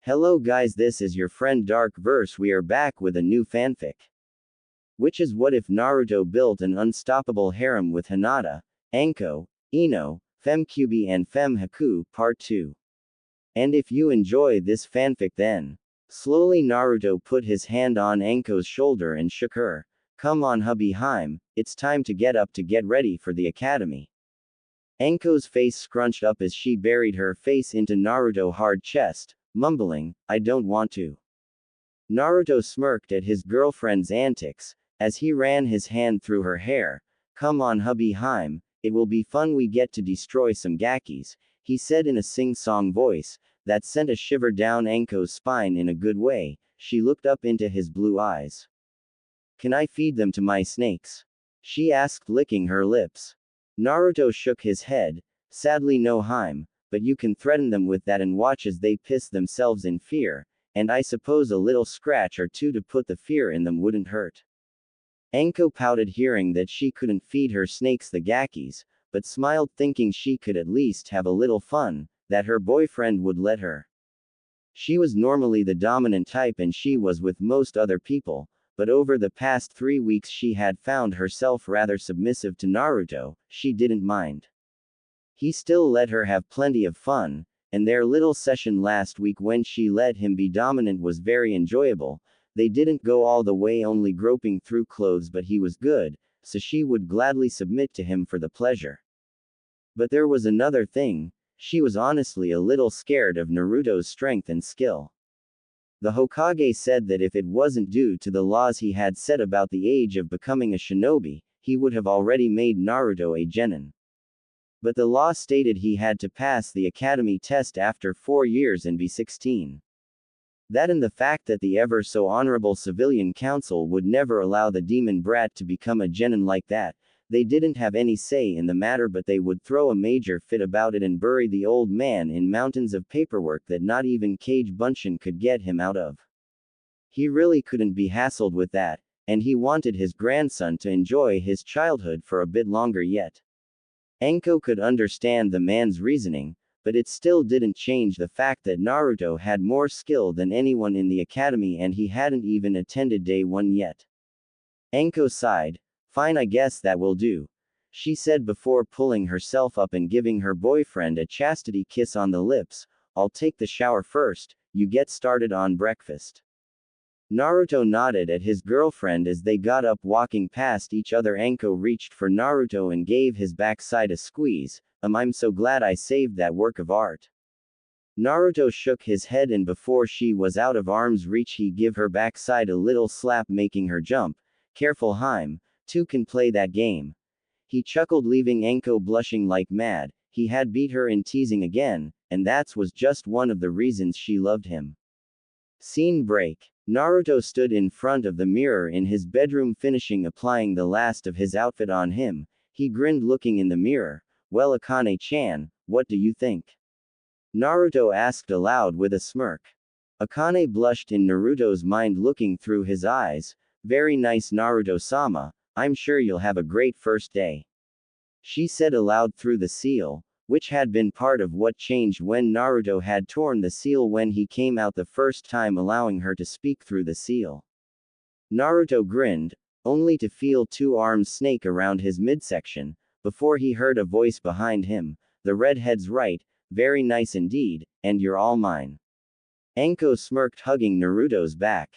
Hello guys, this is your friend Dark Verse. We are back with a new fanfic. Which is what if Naruto built an unstoppable harem with Hinata, Anko, Ino, Fem Kyūbi and Fem Haku, Part 2. And if you enjoy this fanfic then. Slowly Naruto put his hand on Anko's shoulder and shook her. Come on hubby Haim, it's time to get up to get ready for the academy. Anko's face scrunched up as she buried her face into Naruto's hard chest, mumbling, I don't want to. Naruto smirked at his girlfriend's antics, as he ran his hand through her hair. Come on hubby Haim, it will be fun, we get to destroy some gakis, he said in a sing-song voice, that sent a shiver down Anko's spine in a good way. She looked up into his blue eyes. Can I feed them to my snakes? She asked, licking her lips. Naruto shook his head, sadly no Haim, but you can threaten them with that and watch as they piss themselves in fear, and I suppose a little scratch or two to put the fear in them wouldn't hurt. Anko pouted hearing that she couldn't feed her snakes the gakis, but smiled thinking she could at least have a little fun, that her boyfriend would let her. She was normally the dominant type and she was with most other people, but over the past 3 weeks she had found herself rather submissive to Naruto. She didn't mind. He still let her have plenty of fun, and their little session last week when she let him be dominant was very enjoyable. They didn't go all the way only groping through clothes, but he was good, so she would gladly submit to him for the pleasure. But there was another thing, she was honestly a little scared of Naruto's strength and skill. The Hokage said that if it wasn't due to the laws he had set about the age of becoming a shinobi, he would have already made Naruto a genin. But the law stated he had to pass the academy test after 4 years and be 16. That and the fact that the ever so honorable civilian council would never allow the demon brat to become a genin like that, they didn't have any say in the matter, but they would throw a major fit about it and bury the old man in mountains of paperwork that not even Kage Bunshin could get him out of. He really couldn't be hassled with that, and he wanted his grandson to enjoy his childhood for a bit longer yet. Anko could understand the man's reasoning, but it still didn't change the fact that Naruto had more skill than anyone in the academy and he hadn't even attended day 1 yet. Anko sighed. Fine, I guess that will do, she said before pulling herself up and giving her boyfriend a chastity kiss on the lips. I'll take the shower first, you get started on breakfast. Naruto nodded at his girlfriend as they got up, walking past each other. Anko reached for Naruto and gave his backside a squeeze. I'm so glad I saved that work of art. Naruto shook his head and before she was out of arm's reach he gave her backside a little slap, making her jump. Careful Haim, two can play that game. He chuckled, leaving Anko blushing like mad. He had beat her in teasing again, and that was just one of the reasons she loved him. Scene break. Naruto stood in front of the mirror in his bedroom finishing applying the last of his outfit on him. He grinned looking in the mirror. Well Akane-chan, what do you think? Naruto asked aloud with a smirk. Akane blushed in Naruto's mind looking through his eyes. Very nice Naruto-sama, I'm sure you'll have a great first day. She said aloud through the seal, which had been part of what changed when Naruto had torn the seal when he came out the first time, allowing her to speak through the seal. Naruto grinned, only to feel 2 arms snake around his midsection, before he heard a voice behind him. The redhead's right, very nice indeed, and you're all mine. Anko smirked, hugging Naruto's back.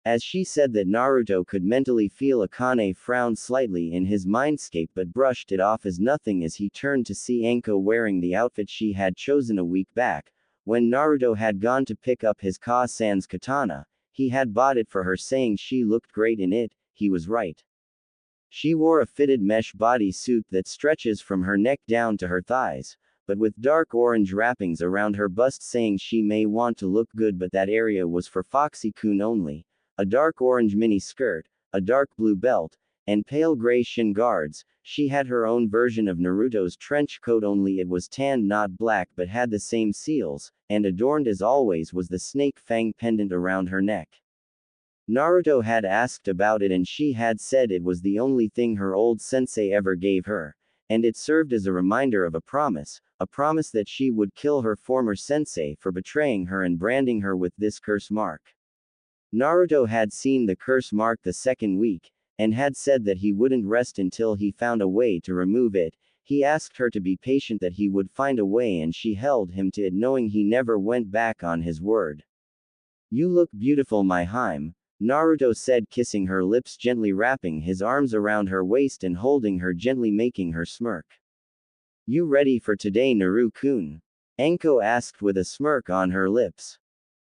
As she said that, Naruto could mentally feel Akane frown slightly in his mindscape but brushed it off as nothing as he turned to see Anko wearing the outfit she had chosen a week back. When Naruto had gone to pick up his Ka-san's katana, he had bought it for her, saying she looked great in it. He was right. She wore a fitted mesh bodysuit that stretches from her neck down to her thighs, but with dark orange wrappings around her bust, saying she may want to look good but that area was for Foxy-kun only. A dark orange mini skirt, a dark blue belt, and pale gray shin guards. She had her own version of Naruto's trench coat, only it was tanned not black but had the same seals, and adorned as always was the snake fang pendant around her neck. Naruto had asked about it and she had said it was the only thing her old sensei ever gave her, and it served as a reminder of a promise that she would kill her former sensei for betraying her and branding her with this curse mark. Naruto had seen the curse mark the second week, and had said that he wouldn't rest until he found a way to remove it. He asked her to be patient, that he would find a way, and she held him to it, knowing he never went back on his word. "You look beautiful, my Haim," Naruto said, kissing her lips gently, wrapping his arms around her waist and holding her gently, making her smirk. "You ready for today, Naru-kun?" Anko asked with a smirk on her lips.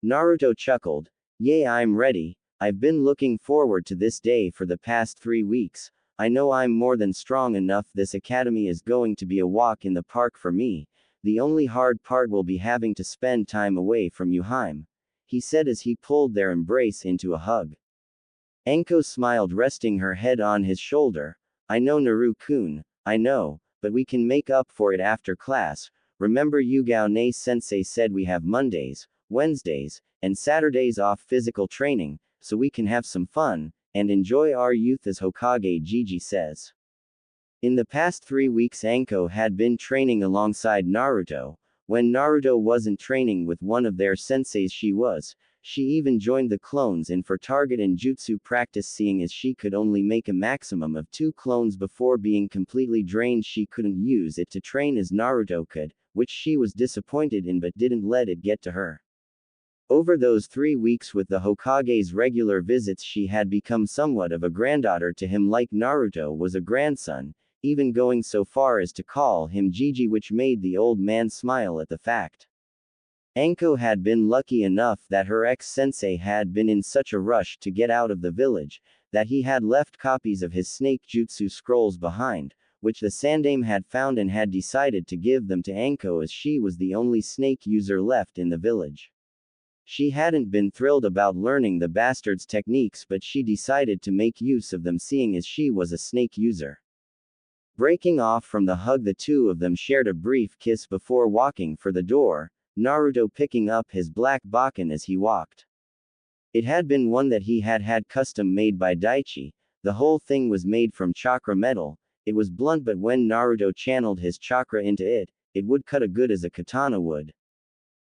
Naruto chuckled. "Yeah, I'm ready. I've been looking forward to this day for the past 3 weeks. I know I'm more than strong enough. This academy is going to be a walk in the park for me. The only hard part will be having to spend time away from you, Haim," he said as he pulled their embrace into a hug. Anko smiled, resting her head on his shoulder. "I know, Naru-kun, I know, but we can make up for it after class. Remember, Yugao-ne-sensei said we have Mondays, Wednesdays, and Saturdays off physical training, so we can have some fun and enjoy our youth, as Hokage Gigi says." In the past 3 weeks, Anko had been training alongside Naruto. When Naruto wasn't training with one of their senseis, she even joined the clones in for target and jutsu practice, seeing as she could only make a maximum of 2 clones before being completely drained. She couldn't use it to train as Naruto could, which she was disappointed in, but didn't let it get to her. Over those 3 weeks with the Hokage's regular visits, she had become somewhat of a granddaughter to him, like Naruto was a grandson, even going so far as to call him Gigi, which made the old man smile at the fact. Anko had been lucky enough that her ex-sensei had been in such a rush to get out of the village, that he had left copies of his snake jutsu scrolls behind, which the Sandame had found and had decided to give them to Anko, as she was the only snake user left in the village. She hadn't been thrilled about learning the bastard's techniques, but she decided to make use of them, seeing as she was a snake user. Breaking off from the hug, the two of them shared a brief kiss before walking for the door, Naruto picking up his black bakken as he walked. It had been one that he had had custom made by Daichi. The whole thing was made from chakra metal. It was blunt, but when Naruto channeled his chakra into it, it would cut as good as a katana would.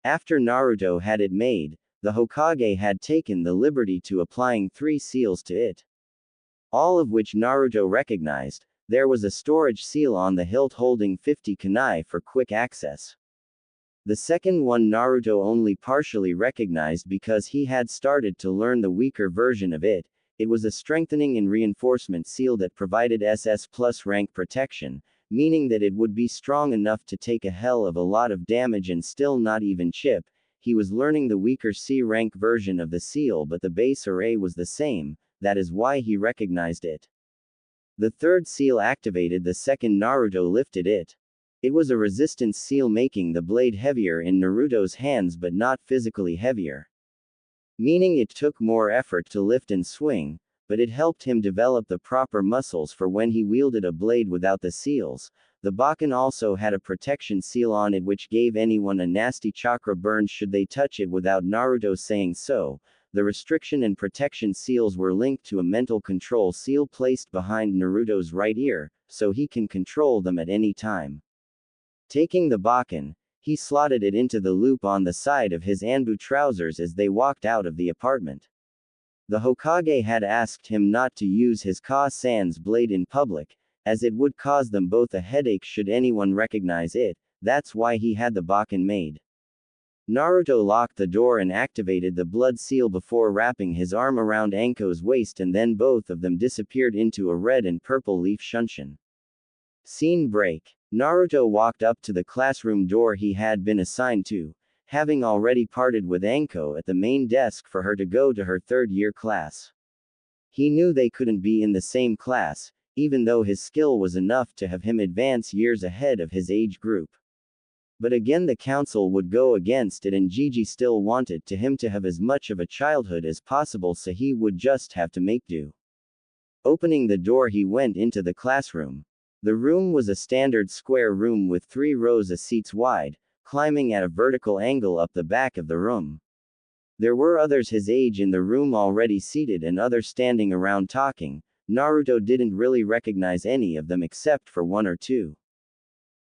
After Naruto had it made, the Hokage had taken the liberty to applying 3 seals to it. All of which Naruto recognized. There was a storage seal on the hilt holding 50 kunai for quick access. The second one Naruto only partially recognized because he had started to learn the weaker version of it. It was a strengthening and reinforcement seal that provided SS plus rank protection, meaning that it would be strong enough to take a hell of a lot of damage and still not even chip. He was learning the weaker C rank version of the seal, but the base array was the same. That is why he recognized it. The third seal activated the second Naruto lifted it. It was a resistance seal, making the blade heavier in Naruto's hands but not physically heavier. Meaning it took more effort to lift and swing, but it helped him develop the proper muscles for when he wielded a blade without the seals. The bakken also had a protection seal on it, which gave anyone a nasty chakra burn should they touch it without Naruto saying so. The restriction and protection seals were linked to a mental control seal placed behind Naruto's right ear, so he can control them at any time. Taking the bakken, he slotted it into the loop on the side of his Anbu trousers as they walked out of the apartment. The Hokage had asked him not to use his Ka-san's blade in public, as it would cause them both a headache should anyone recognize it. That's why he had the bakken made. Naruto locked the door and activated the blood seal before wrapping his arm around Anko's waist, and then both of them disappeared into a red and purple leaf shunshin. Scene break. Naruto walked up to the classroom door he had been assigned to, having already parted with Anko at the main desk for her to go to her 3rd-year class. He knew they couldn't be in the same class, even though his skill was enough to have him advance years ahead of his age group. But again, the council would go against it, and Gigi still wanted him to have as much of a childhood as possible, so he would just have to make do. Opening the door, he went into the classroom. The room was a standard square room with 3 rows of seats wide, climbing at a vertical angle up the back of the room. There were others his age in the room already seated and others standing around talking, Naruto didn't really recognize any of them except for one or two.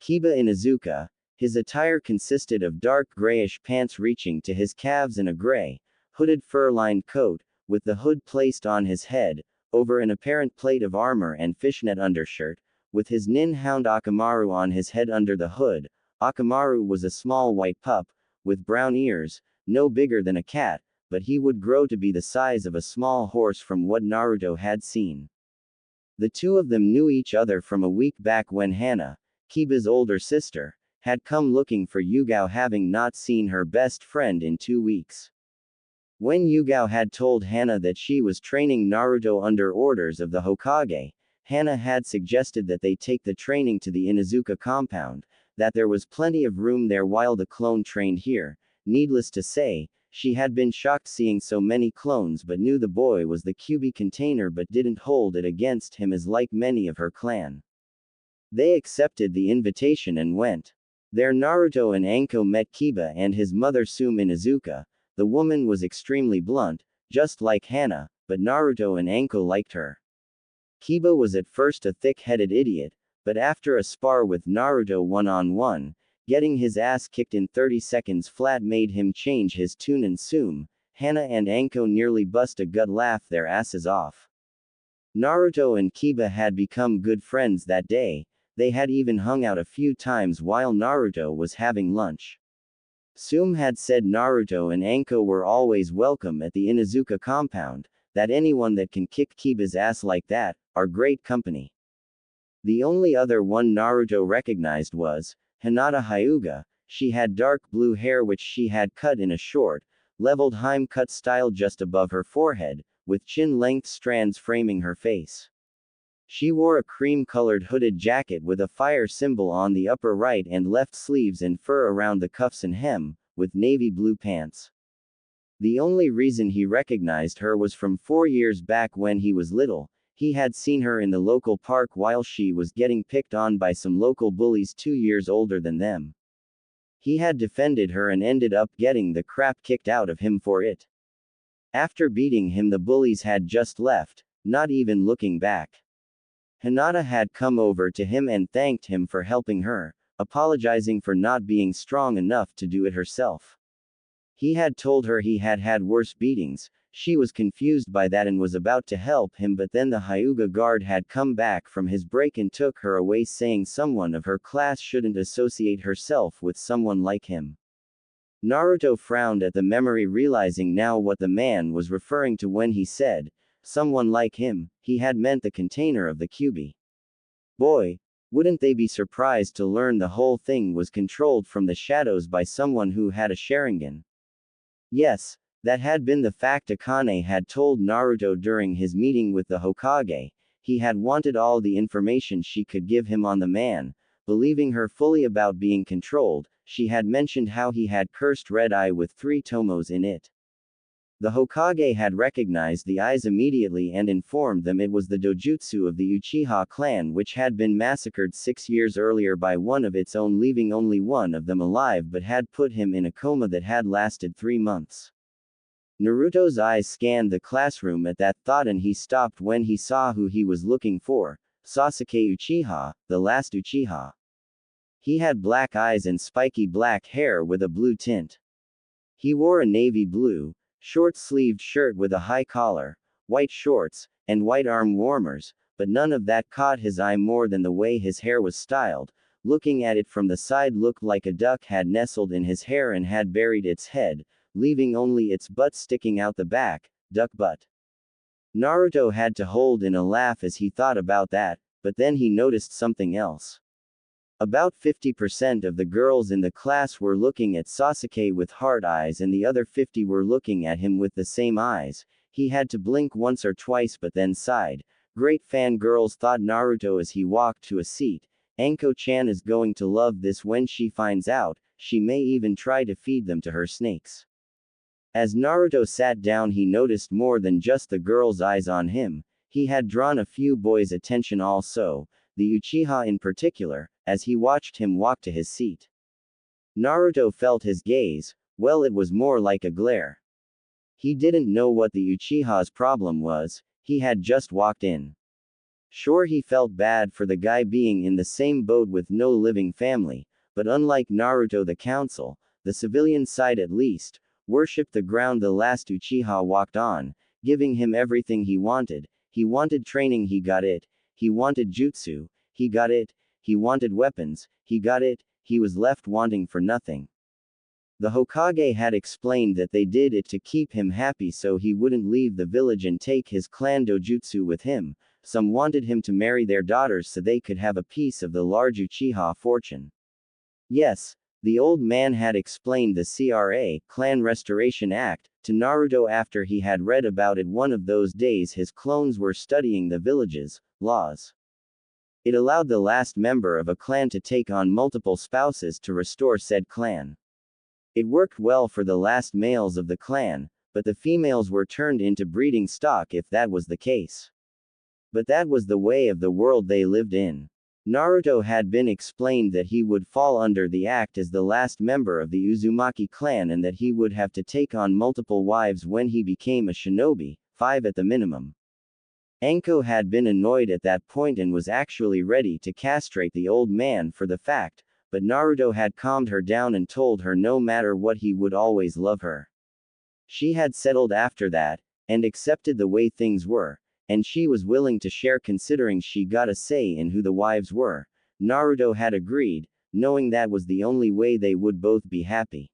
Kiba Inuzuka, his attire consisted of dark grayish pants reaching to his calves and a gray, hooded fur-lined coat, with the hood placed on his head, over an apparent plate of armor and fishnet undershirt, with his nin hound Akamaru on his head under the hood. Akamaru was a small white pup, with brown ears, no bigger than a cat, but he would grow to be the size of a small horse from what Naruto had seen. The two of them knew each other from a week back when Hana, Kiba's older sister, had come looking for Yugao, having not seen her best friend in 2 weeks. When Yugao had told Hana that she was training Naruto under orders of the Hokage, Hana had suggested that they take the training to the Inuzuka compound, that there was plenty of room there while the clone trained here. Needless to say, she had been shocked seeing so many clones but knew the boy was the Kyūbi container but didn't hold it against him as like many of her clan. They accepted the invitation and went. There Naruto and Anko met Kiba and his mother Sume Inuzuka. The woman was extremely blunt, just like Hana, but Naruto and Anko liked her. Kiba was at first a thick-headed idiot, but after a spar with Naruto one-on-one, getting his ass kicked in 30 seconds flat made him change his tune, and Sume, Hana and Anko nearly bust a gut laugh their asses off. Naruto and Kiba had become good friends that day. They had even hung out a few times while Naruto was having lunch. Sume had said Naruto and Anko were always welcome at the Inuzuka compound, that anyone that can kick Kiba's ass like that, are great company. The only other one Naruto recognized was Hinata Hyuga. She had dark blue hair which she had cut in a short, leveled Haim cut style just above her forehead, with chin-length strands framing her face. She wore a cream-colored hooded jacket with a fire symbol on the upper right and left sleeves and fur around the cuffs and hem, with navy blue pants. The only reason he recognized her was from 4 years back when he was little. He had seen her in the local park while she was getting picked on by some local bullies 2 years older than them. He had defended her and ended up getting the crap kicked out of him for it. After beating him, the bullies had just left, not even looking back. Hinata had come over to him and thanked him for helping her, apologizing for not being strong enough to do it herself. He had told her he had had worse beatings. She was confused by that and was about to help him, but then the Hyuga guard had come back from his break and took her away, saying someone of her class shouldn't associate herself with someone like him. Naruto frowned at the memory, realizing now what the man was referring to when he said, someone like him. He had meant the container of the Kyūbi. Boy, wouldn't they be surprised to learn the whole thing was controlled from the shadows by someone who had a Sharingan. Yes, that had been the fact Akane had told Naruto during his meeting with the Hokage. He had wanted all the information she could give him on the man, believing her fully about being controlled. She had mentioned how he had cursed Red Eye with 3 tomos in it. The Hokage had recognized the eyes immediately and informed them it was the dojutsu of the Uchiha clan, which had been massacred 6 years earlier by one of its own, leaving only one of them alive, but had put him in a coma that had lasted 3 months. Naruto's eyes scanned the classroom at that thought, and he stopped when he saw who he was looking for, Sasuke Uchiha, the last Uchiha. He had black eyes and spiky black hair with a blue tint. He wore a navy blue, short-sleeved shirt with a high collar, white shorts, and white arm warmers, but none of that caught his eye more than the way his hair was styled. Looking at it from the side looked like a duck had nestled in his hair and had buried its head, leaving only its butt sticking out the back, duck butt. Naruto had to hold in a laugh as he thought about that, but then he noticed something else. About 50% of the girls in the class were looking at Sasuke with heart eyes and the other 50 were looking at him with the same eyes. He had to blink once or twice but then sighed. Great fangirls, thought Naruto as he walked to a seat. Anko-chan is going to love this when she finds out. She may even try to feed them to her snakes. As Naruto sat down, he noticed more than just the girls' eyes on him. He had drawn a few boys' attention also, the Uchiha in particular, as he watched him walk to his seat. Naruto felt his gaze. Well, it was more like a glare. He didn't know what the Uchiha's problem was. He had just walked in. Sure, he felt bad for the guy being in the same boat with no living family, but unlike Naruto, the council, the civilian side at least, worshipped the ground the last Uchiha walked on, giving him everything he wanted. He wanted training, he got it. He wanted jutsu, he got it. He wanted weapons, he got it. He was left wanting for nothing. The Hokage had explained that they did it to keep him happy so he wouldn't leave the village and take his clan dojutsu with him. Some wanted him to marry their daughters so they could have a piece of the large Uchiha fortune. Yes, the old man had explained the Clan Restoration Act to Naruto after he had read about it one of those days his clones were studying the village's laws. It allowed the last member of a clan to take on multiple spouses to restore said clan. It worked well for the last males of the clan, but the females were turned into breeding stock if that was the case. But that was the way of the world they lived in. Naruto had been explained that he would fall under the act as the last member of the Uzumaki clan and that he would have to take on multiple wives when he became a shinobi, 5 at the minimum. Anko had been annoyed at that point and was actually ready to castrate the old man for the fact, but Naruto had calmed her down and told her no matter what he would always love her. She had settled after that, and accepted the way things were, and she was willing to share considering she got a say in who the wives were. Naruto had agreed, knowing that was the only way they would both be happy.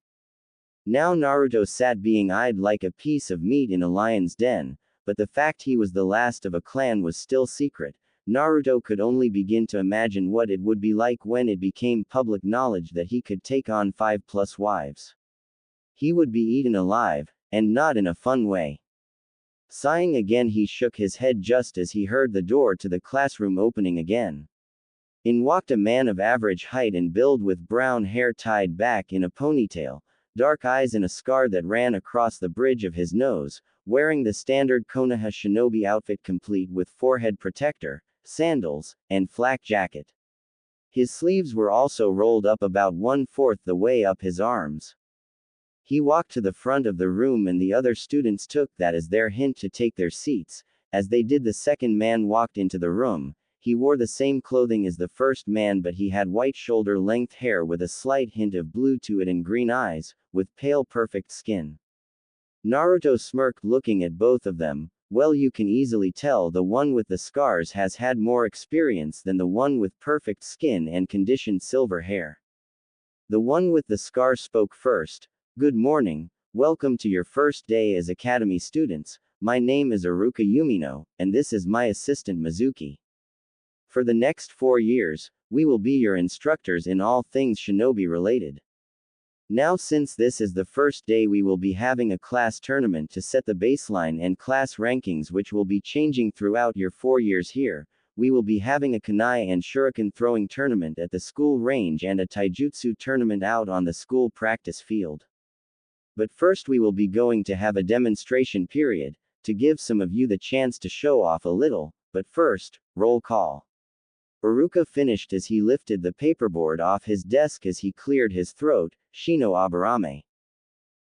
Now Naruto sat being eyed like a piece of meat in a lion's den, but the fact he was the last of a clan was still secret. Naruto could only begin to imagine what it would be like when it became public knowledge that he could take on 5+ wives. He would be eaten alive, and not in a fun way. Sighing again, he shook his head just as he heard the door to the classroom opening again. In walked a man of average height and build with brown hair tied back in a ponytail, dark eyes and a scar that ran across the bridge of his nose, wearing the standard Konoha shinobi outfit complete with forehead protector, sandals, and flak jacket. His sleeves were also rolled up about 1/4 the way up his arms. He walked to the front of the room and the other students took that as their hint to take their seats. As they did, the second man walked into the room. He wore the same clothing as the first man, but he had white shoulder-length hair with a slight hint of blue to it and green eyes, with pale perfect skin. Naruto smirked looking at both of them. Well, you can easily tell the one with the scars has had more experience than the one with perfect skin and conditioned silver hair. The one with the scar spoke first. Good morning, welcome to your first day as academy students. My name is Iruka Yumino, and this is my assistant Mizuki. For the next 4 years, we will be your instructors in all things shinobi related. Now, since this is the first day, we will be having a class tournament to set the baseline and class rankings, which will be changing throughout your 4 years here. We will be having a kunai and shuriken throwing tournament at the school range and a taijutsu tournament out on the school practice field. But first we will be going to have a demonstration period, to give some of you the chance to show off a little, but first, roll call. Iruka finished as he lifted the paperboard off his desk as he cleared his throat. Shino Aburame.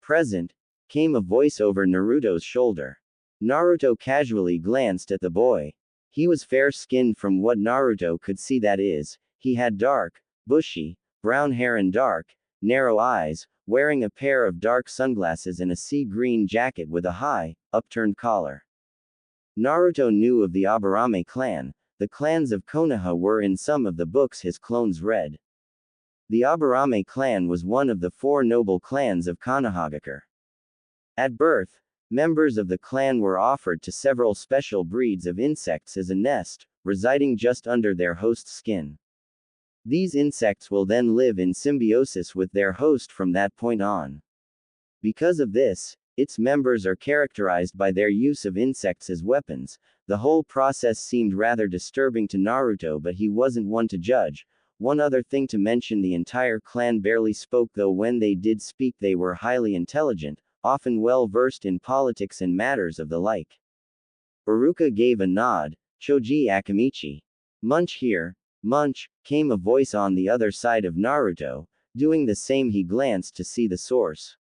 Present, came a voice over Naruto's shoulder. Naruto casually glanced at the boy. He was fair-skinned from what Naruto could see, that is, he had dark, bushy, brown hair and dark, narrow eyes, wearing a pair of dark sunglasses and a sea green jacket with a high, upturned collar. Naruto knew of the Aburame clan. The clans of Konoha were in some of the books his clones read. The Aburame clan was one of the 4 noble clans of Konohagakure. At birth, members of the clan were offered to several special breeds of insects as a nest, residing just under their host's skin. These insects will then live in symbiosis with their host from that point on. Because of this, its members are characterized by their use of insects as weapons. The whole process seemed rather disturbing to Naruto, but he wasn't one to judge. One other thing to mention, the entire clan barely spoke, though when they did speak they were highly intelligent, often well versed in politics and matters of the like. Iruka gave a nod. Choji Akamichi. Munch here. Munch, came a voice on the other side of Naruto. Doing the same, he glanced to see the source.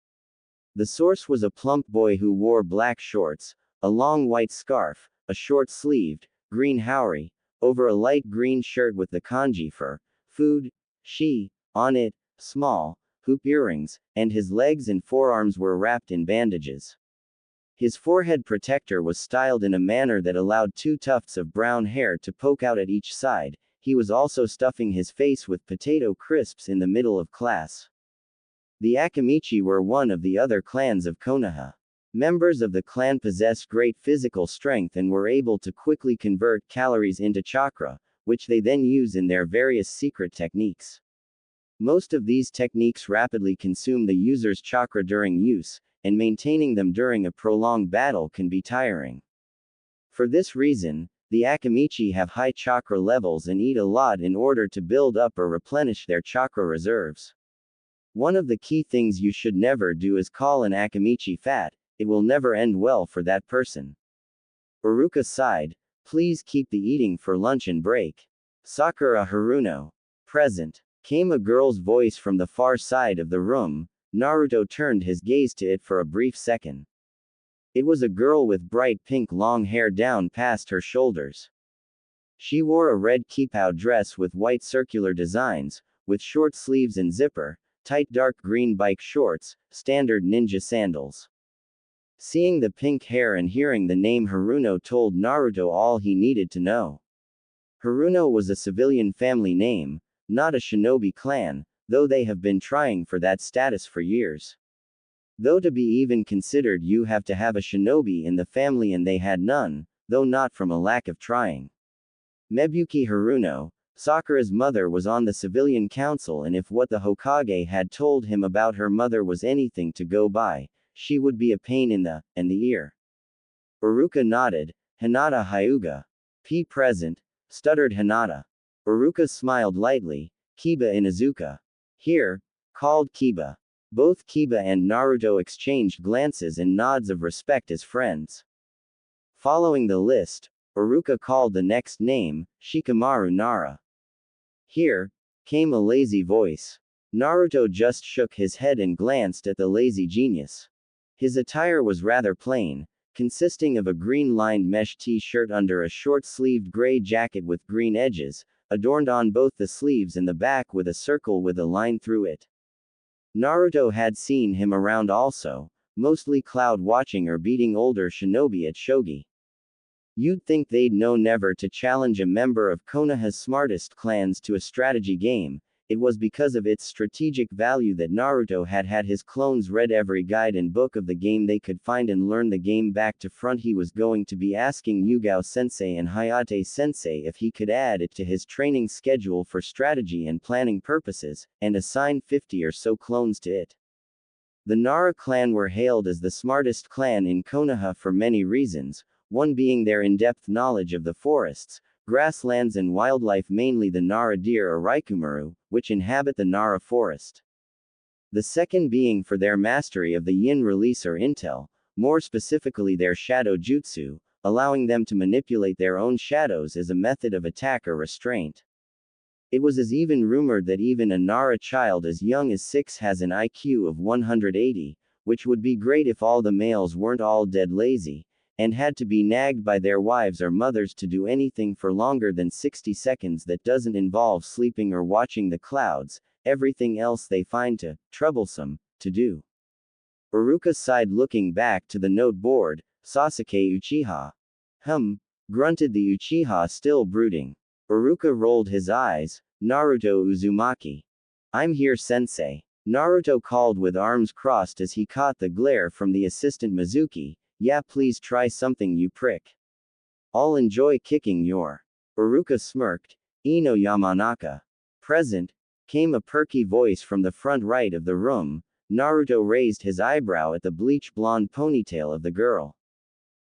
The source was a plump boy who wore black shorts, a long white scarf, a short-sleeved, green haori, over a light green shirt with the kanji for food, shi, on it, small, hoop earrings, and his legs and forearms were wrapped in bandages. His forehead protector was styled in a manner that allowed 2 tufts of brown hair to poke out at each side. He was also stuffing his face with potato crisps in the middle of class. The Akamichi were one of the other clans of Konoha. Members of the clan possessed great physical strength and were able to quickly convert calories into chakra, which they then use in their various secret techniques. Most of these techniques rapidly consume the user's chakra during use, and maintaining them during a prolonged battle can be tiring. For this reason, the Akamichi have high chakra levels and eat a lot in order to build up or replenish their chakra reserves. One of the key things you should never do is call an Akamichi fat. It will never end well for that person. Uruka sighed, please keep the eating for lunch and break. Sakura Haruno. Present. Came a girl's voice from the far side of the room. Naruto turned his gaze to it for a brief second. It was a girl with bright pink long hair down past her shoulders. She wore a red kipao dress with white circular designs, with short sleeves and zipper, tight dark green bike shorts, standard ninja sandals. Seeing the pink hair and hearing the name Haruno told Naruto all he needed to know. Haruno was a civilian family name, not a shinobi clan, though they have been trying for that status for years. Though to be even considered you have to have a shinobi in the family and they had none, though not from a lack of trying. Mebuki Haruno, Sakura's mother was on the civilian council and if what the Hokage had told him about her mother was anything to go by, she would be a pain in the ear. Uruka nodded. Hinata Hyuga. P. Present, stuttered Hinata. Uruka smiled lightly. Kiba Inuzuka. Here, called Kiba. Both Kiba and Naruto exchanged glances and nods of respect as friends. Following the list, Uruka called the next name, Shikamaru Nara. Here, came a lazy voice. Naruto just shook his head and glanced at the lazy genius. His attire was rather plain, consisting of a green-lined mesh t-shirt under a short-sleeved gray jacket with green edges, adorned on both the sleeves and the back with a circle with a line through it. Naruto had seen him around also, mostly cloud-watching or beating older shinobi at shogi. You'd think they'd know never to challenge a member of Konoha's smartest clans to a strategy game. It was because of its strategic value that Naruto had had his clones read every guide and book of the game they could find and learn the game back to front. He was going to be asking Yugao-sensei and Hayate-sensei if he could add it to his training schedule for strategy and planning purposes, and assign 50 or so clones to it. The Nara clan were hailed as the smartest clan in Konoha for many reasons, one being their in-depth knowledge of the forests, grasslands and wildlife, mainly the Nara deer or Raikumaru, which inhabit the Nara forest. The second being for their mastery of the yin release or intel, more specifically their shadow jutsu, allowing them to manipulate their own shadows as a method of attack or restraint. It was as even rumored that even a Nara child as young as 6 has an IQ of 180, which would be great if all the males weren't all dead lazy, and had to be nagged by their wives or mothers to do anything for longer than 60 seconds that doesn't involve sleeping or watching the clouds, everything else they find too troublesome to do. Uruka sighed looking back to the note board. Sasuke Uchiha. Grunted the Uchiha still brooding. Uruka rolled his eyes. Naruto Uzumaki. I'm here, sensei. Naruto called with arms crossed as he caught the glare from the assistant Mizuki. Yeah, please try something, you prick. I'll enjoy kicking your. Uruka smirked. Ino Yamanaka. Present, came a perky voice from the front right of the room. Naruto raised his eyebrow at the bleach blonde ponytail of the girl.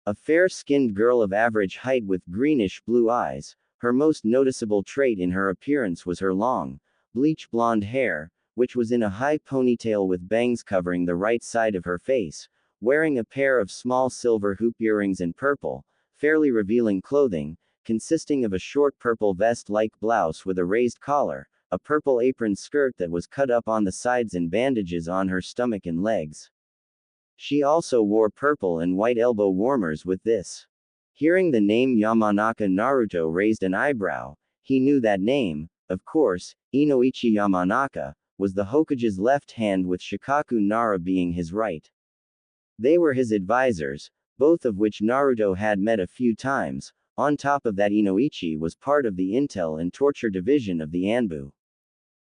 A fair-skinned girl of average height with greenish-blue eyes. Her most noticeable trait in her appearance was her long, bleach blonde hair, which was in a high ponytail with bangs covering the right side of her face, wearing a pair of small silver hoop earrings and purple, fairly revealing clothing, consisting of a short purple vest-like blouse with a raised collar, a purple apron skirt that was cut up on the sides and bandages on her stomach and legs. She also wore purple and white elbow warmers with this. Hearing the name Yamanaka, Naruto raised an eyebrow. He knew that name, of course. Inoichi Yamanaka was the Hokage's left hand, with Shikaku Nara being his right. They were his advisors, both of which Naruto had met a few times. On top of that, Inoichi was part of the intel and torture division of the Anbu.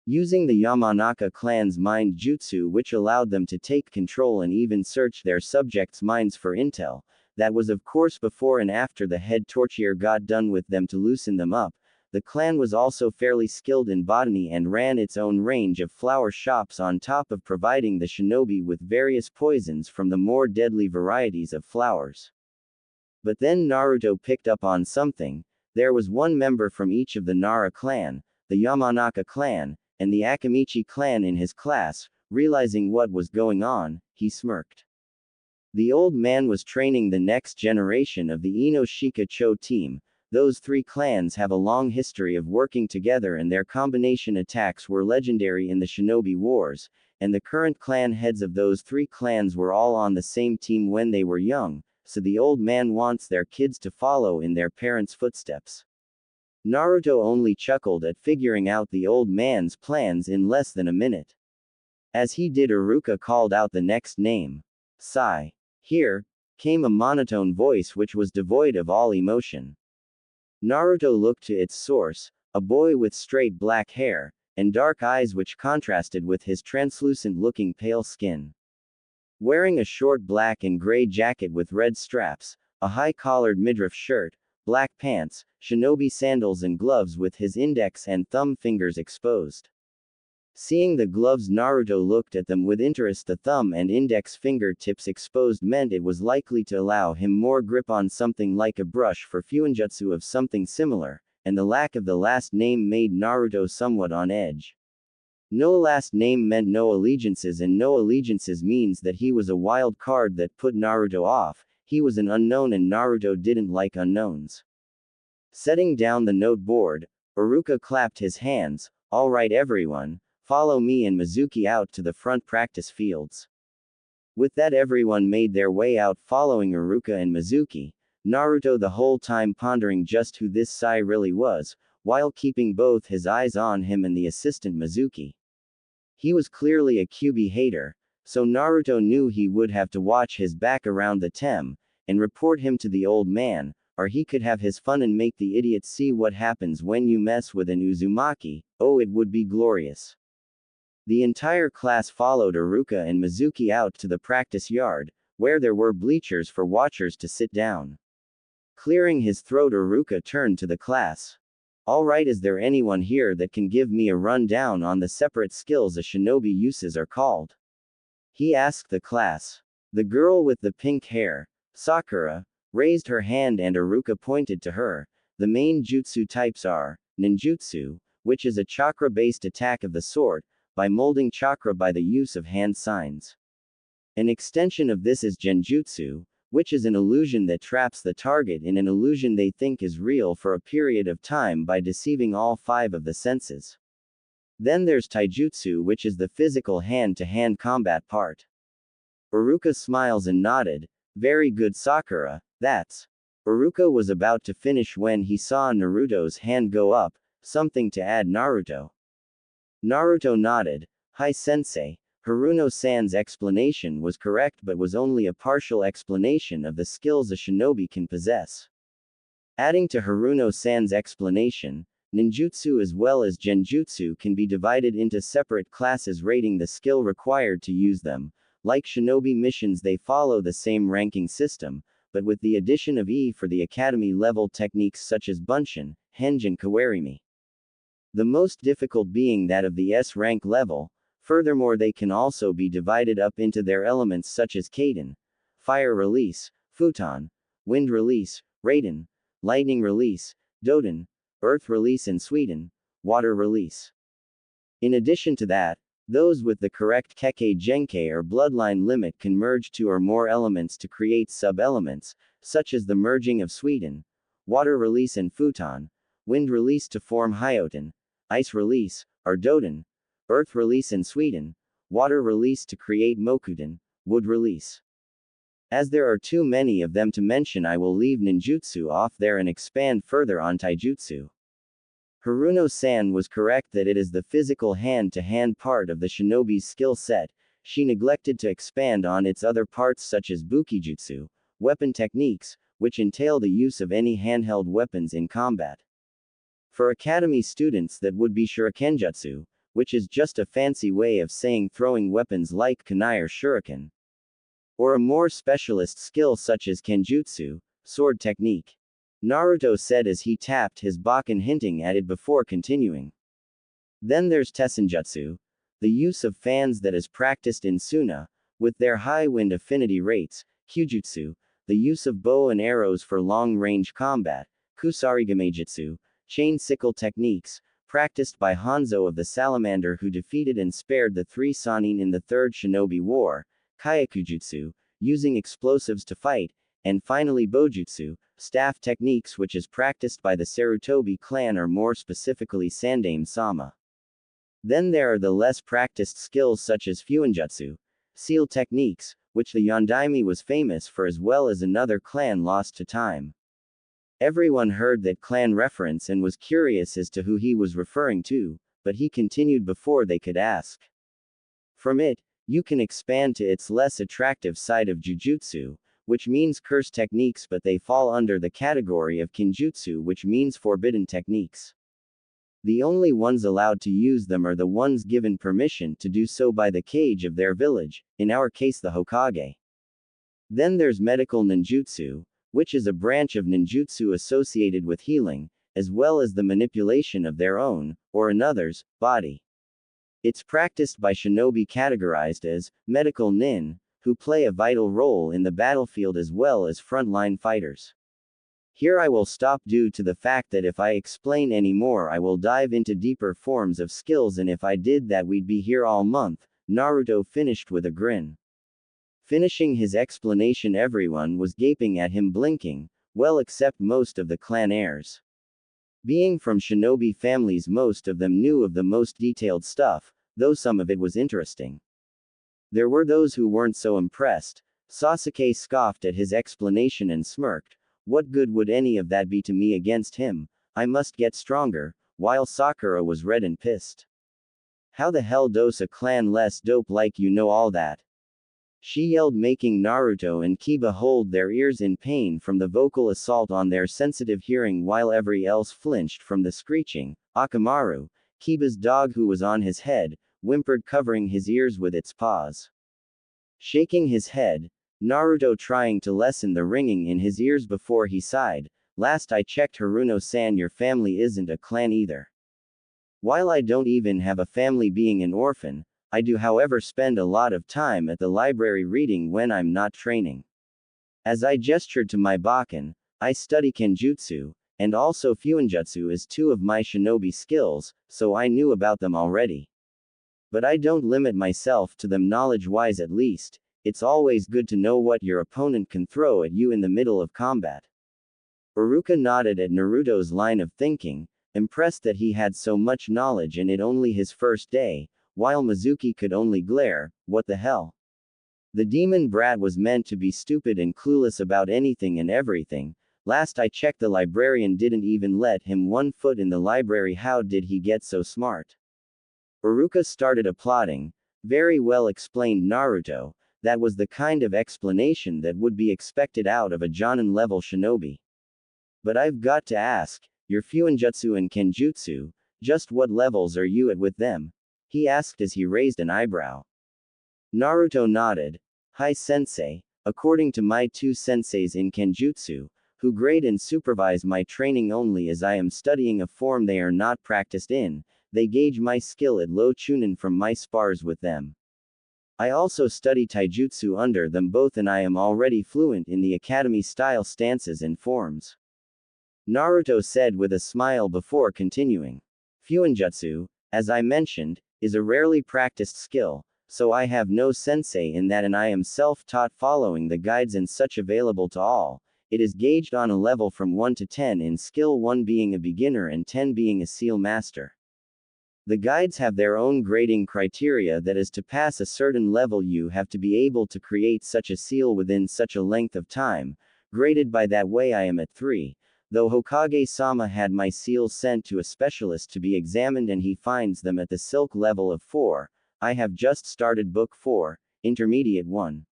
Using the Yamanaka clan's mind jutsu, which allowed them to take control and even search their subjects' minds for intel, that was of course before and after the head torture got done with them to loosen them up. The clan was also fairly skilled in botany and ran its own range of flower shops, on top of providing the shinobi with various poisons from the more deadly varieties of flowers. But then Naruto picked up on something. There was one member from each of the Nara clan, the Yamanaka clan, and the Akamichi clan in his class. Realizing what was going on, he smirked. The old man was training the next generation of the Inoshika Cho team. Those three clans have a long history of working together, and their combination attacks were legendary in the Shinobi Wars, and the current clan heads of those three clans were all on the same team when they were young, so the old man wants their kids to follow in their parents' footsteps. Naruto only chuckled at figuring out the old man's plans in less than a minute. As he did, Iruka called out the next name. Sai. Here came a monotone voice which was devoid of all emotion. Naruto looked to its source, a boy with straight black hair, and dark eyes which contrasted with his translucent-looking pale skin. Wearing a short black and gray jacket with red straps, a high-collared midriff shirt, black pants, shinobi sandals and gloves with his index and thumb fingers exposed. Seeing the gloves, Naruto looked at them with interest. The thumb and index fingertips exposed meant it was likely to allow him more grip on something like a brush for fuinjutsu of something similar, and the lack of the last name made Naruto somewhat on edge. No last name meant no allegiances, and no allegiances means that he was a wild card that put Naruto off. He was an unknown, and Naruto didn't like unknowns. Setting down the note board, Iruka clapped his hands. All right, everyone. Follow me and Mizuki out to the front practice fields. With that, everyone made their way out following Iruka and Mizuki, Naruto the whole time pondering just who this Sai really was, while keeping both his eyes on him and the assistant Mizuki. He was clearly a Kyūbi hater, so Naruto knew he would have to watch his back around the tem, and report him to the old man, or he could have his fun and make the idiot see what happens when you mess with an Uzumaki. Oh, it would be glorious. The entire class followed Iruka and Mizuki out to the practice yard, where there were bleachers for watchers to sit down. Clearing his throat, Iruka turned to the class. Alright, is there anyone here that can give me a rundown on the separate skills a shinobi uses are called? He asked the class. The girl with the pink hair, Sakura, raised her hand and Iruka pointed to her. The main jutsu types are ninjutsu, which is a chakra-based attack of the sword, by molding chakra by the use of hand signs. An extension of this is genjutsu, which is an illusion that traps the target in an illusion they think is real for a period of time by deceiving all five of the senses. Then there's taijutsu, which is the physical hand-to-hand combat part. Iruka smiles and nodded. Very good, Sakura, that's. Iruka was about to finish when he saw Naruto's hand go up. Something to add, Naruto? Naruto nodded. Hi sensei. Haruno-san's explanation was correct, but was only a partial explanation of the skills a shinobi can possess. Adding to Haruno-san's explanation, ninjutsu as well as genjutsu can be divided into separate classes rating the skill required to use them. Like shinobi missions, they follow the same ranking system, but with the addition of E for the academy level techniques such as Bunshin, Henge and Kawarimi. The most difficult being that of the S rank level. Furthermore, they can also be divided up into their elements such as Kaden, fire release, futon, wind release, raiden, lightning release, doden, earth release and suiden, water release. In addition to that, those with the correct Kekkei Genkei or bloodline limit can merge two or more elements to create sub-elements, such as the merging of suiden, water release and futon, wind release to form hyoten, ice release, or doden, earth release and suiden, water release to create mokuten, wood release. As there are too many of them to mention, I will leave ninjutsu off there and expand further on taijutsu. Haruno-san was correct that it is the physical hand-to-hand part of the shinobi's skill set. She neglected to expand on its other parts such as bukijutsu, weapon techniques, which entail the use of any handheld weapons in combat. For academy students, that would be shurikenjutsu, which is just a fancy way of saying throwing weapons like kunai or shuriken. Or a more specialist skill such as kenjutsu, sword technique. Naruto said as he tapped his baken, hinting at it before continuing. Then there's tessenjutsu, the use of fans that is practiced in Suna, with their high wind affinity rates, Kyūjutsu, the use of bow and arrows for long-range combat, Kusarigamejutsu, chain sickle techniques, practiced by Hanzo of the Salamander who defeated and spared the 3 Sannin in the Third Shinobi War, Kayakujutsu, using explosives to fight, and finally Bojutsu, staff techniques which is practiced by the Sarutobi clan or more specifically Sandaime Sama. Then there are the less practiced skills such as Fuinjutsu, seal techniques, which the Yondaime was famous for as well as another clan lost to time. Everyone heard that clan reference and was curious as to who he was referring to, but he continued before they could ask. From it, you can expand to its less attractive side of Jujutsu, which means curse techniques, but they fall under the category of Kinjutsu, which means forbidden techniques. The only ones allowed to use them are the ones given permission to do so by the Kage of their village, in our case the Hokage. Then there's medical ninjutsu, which is a branch of ninjutsu associated with healing, as well as the manipulation of their own, or another's, body. It's practiced by shinobi categorized as medical nin, who play a vital role in the battlefield as well as frontline fighters. Here I will stop due to the fact that if I explain any more I will dive into deeper forms of skills, and if I did that we'd be here all month. Naruto finished with a grin. Finishing his explanation, everyone was gaping at him, blinking, well except most of the clan heirs. Being from shinobi families, most of them knew of the most detailed stuff, though some of it was interesting. There were those who weren't so impressed. Sasuke scoffed at his explanation and smirked. What good would any of that be to me against him? I must get stronger, while Sakura was red and pissed. How the hell does a clan less dope like you know all that? She yelled, making Naruto and Kiba hold their ears in pain from the vocal assault on their sensitive hearing, while every else flinched from the screeching. Akamaru, Kiba's dog who was on his head, whimpered, covering his ears with its paws. Shaking his head, Naruto trying to lessen the ringing in his ears before he sighed, last I checked Haruno-san, your family isn't a clan either. While I don't even have a family, being an orphan, I do however spend a lot of time at the library reading when I'm not training. As I gestured to my baken, I study kenjutsu, and also fuinjutsu as 2 of my shinobi skills, so I knew about them already. But I don't limit myself to them knowledge-wise, at least. It's always good to know what your opponent can throw at you in the middle of combat. Iruka nodded at Naruto's line of thinking, impressed that he had so much knowledge and it only his first day, while Mizuki could only glare. What the hell? The demon brat was meant to be stupid and clueless about anything and everything. Last I checked, the librarian didn't even let him 1 foot in the library. How did he get so smart? Iruka started applauding. Very well explained, Naruto. That was the kind of explanation that would be expected out of a Jonin-level shinobi. But I've got to ask, your Fuinjutsu and Kenjutsu, just what levels are you at with them? He asked as he raised an eyebrow. Naruto nodded. Hi sensei, according to my 2 senseis in Kenjutsu, who grade and supervise my training only as I am studying a form they are not practiced in, they gauge my skill at low chunin from my spars with them. I also study taijutsu under them both, and I am already fluent in the academy-style stances and forms. Naruto said with a smile before continuing. Fuinjutsu, as I mentioned, is a rarely practiced skill, so I have no sensei in that, and I am self-taught following the guides and such available to all. It is gauged on a level from 1 to 10 in skill, 1 being a beginner and 10 being a seal master. The guides have their own grading criteria that is to pass a certain level you have to be able to create such a seal within such a length of time, graded by that way. I am at 3. Though Hokage-sama had my seals sent to a specialist to be examined and he finds them at the silk level of 4, I have just started book 4, intermediate 1.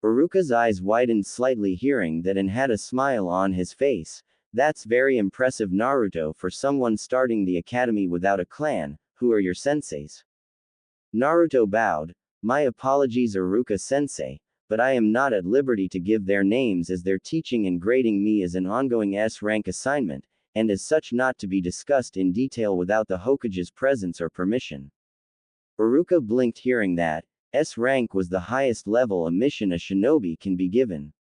Uruka's eyes widened slightly hearing that and had a smile on his face. That's very impressive, Naruto, for someone starting the academy without a clan. Who are your senseis? Naruto bowed. My apologies, Uruka-sensei, but I am not at liberty to give their names as their teaching and grading me is an ongoing S-rank assignment, and as such not to be discussed in detail without the Hokage's presence or permission. Uruka blinked hearing that. S-rank was the highest level a mission a shinobi can be given.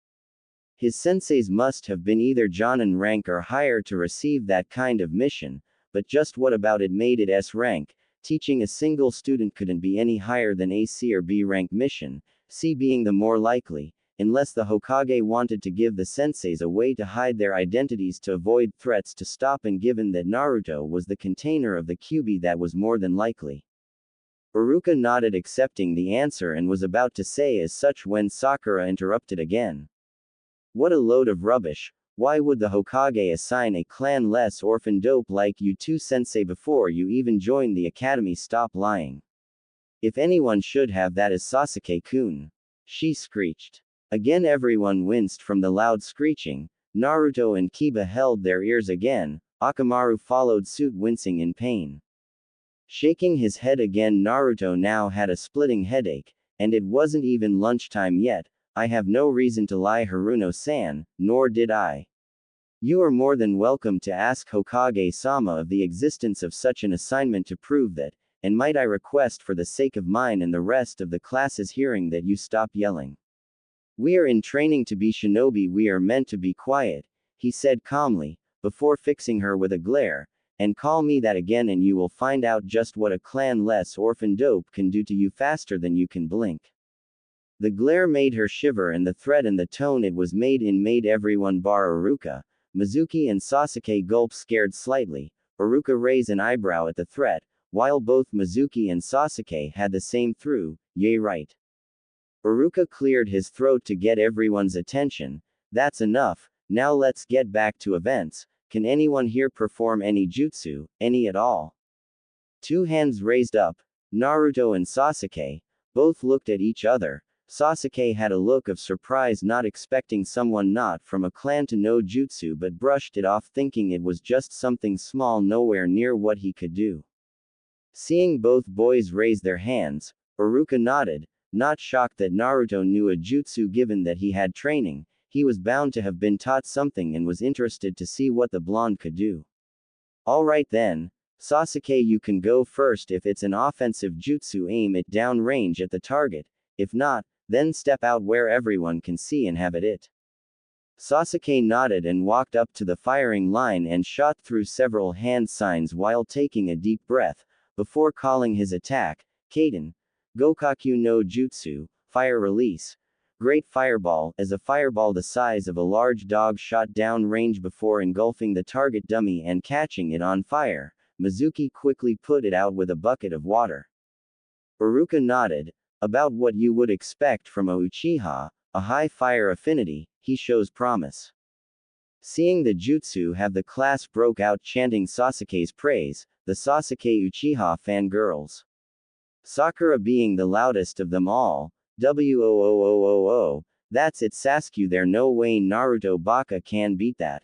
His senseis must have been either Jonin rank or higher to receive that kind of mission, but just what about it made it S rank? Teaching a single student couldn't be any higher than a C or B rank mission, C being the more likely, unless the Hokage wanted to give the senseis a way to hide their identities to avoid threats to stop, and given that Naruto was the container of the Kyūbi, that was more than likely. Uruka nodded, accepting the answer, and was about to say as such when Sakura interrupted again. What a load of rubbish. Why would the Hokage assign a clan-less orphan dope like you to sensei before you even joined the academy? Stop lying. If anyone should have, that is Sasuke-kun. She screeched. Again everyone winced from the loud screeching. Naruto and Kiba held their ears again. Akamaru followed suit, wincing in pain. Shaking his head again, Naruto now had a splitting headache, and it wasn't even lunchtime yet. I have no reason to lie, Haruno-san, nor did I. You are more than welcome to ask Hokage-sama of the existence of such an assignment to prove that, and might I request for the sake of mine and the rest of the class's hearing that you stop yelling. We are in training to be shinobi, we are meant to be quiet, he said calmly, before fixing her with a glare, and call me that again and you will find out just what a clan-less orphan dope can do to you faster than you can blink. The glare made her shiver, and the threat and the tone it was made in made everyone bar Uruka. Mizuki and Sasuke gulp, scared slightly. Uruka raised an eyebrow at the threat, while both Mizuki and Sasuke had the same through, yay right. Uruka cleared his throat to get everyone's attention. That's enough, now let's get back to events. Can anyone here perform any jutsu, any at all? Two hands raised up. Naruto and Sasuke both looked at each other. Sasuke had a look of surprise, not expecting someone not from a clan to know jutsu, but brushed it off, thinking it was just something small nowhere near what he could do. Seeing both boys raise their hands, Uruka nodded, not shocked that Naruto knew a jutsu given that he had training. He was bound to have been taught something and was interested to see what the blonde could do. Alright then, Sasuke, you can go first. If it's an offensive jutsu, aim it down range at the target. If not, then step out where everyone can see and have at it. Sasuke nodded and walked up to the firing line and shot through several hand signs while taking a deep breath, before calling his attack, Kaden. Gokaku no Jutsu, Fire Release. Great Fireball, as a fireball the size of a large dog shot down range before engulfing the target dummy and catching it on fire. Mizuki quickly put it out with a bucket of water. Uruka nodded. About what you would expect from a Uchiha, a high fire affinity, he shows promise. Seeing the jutsu have, the class broke out chanting Sasuke's praise, the Sasuke Uchiha fangirls. Sakura being the loudest of them all. Woooo, that's it Sasuke, there no way Naruto Baka can beat that.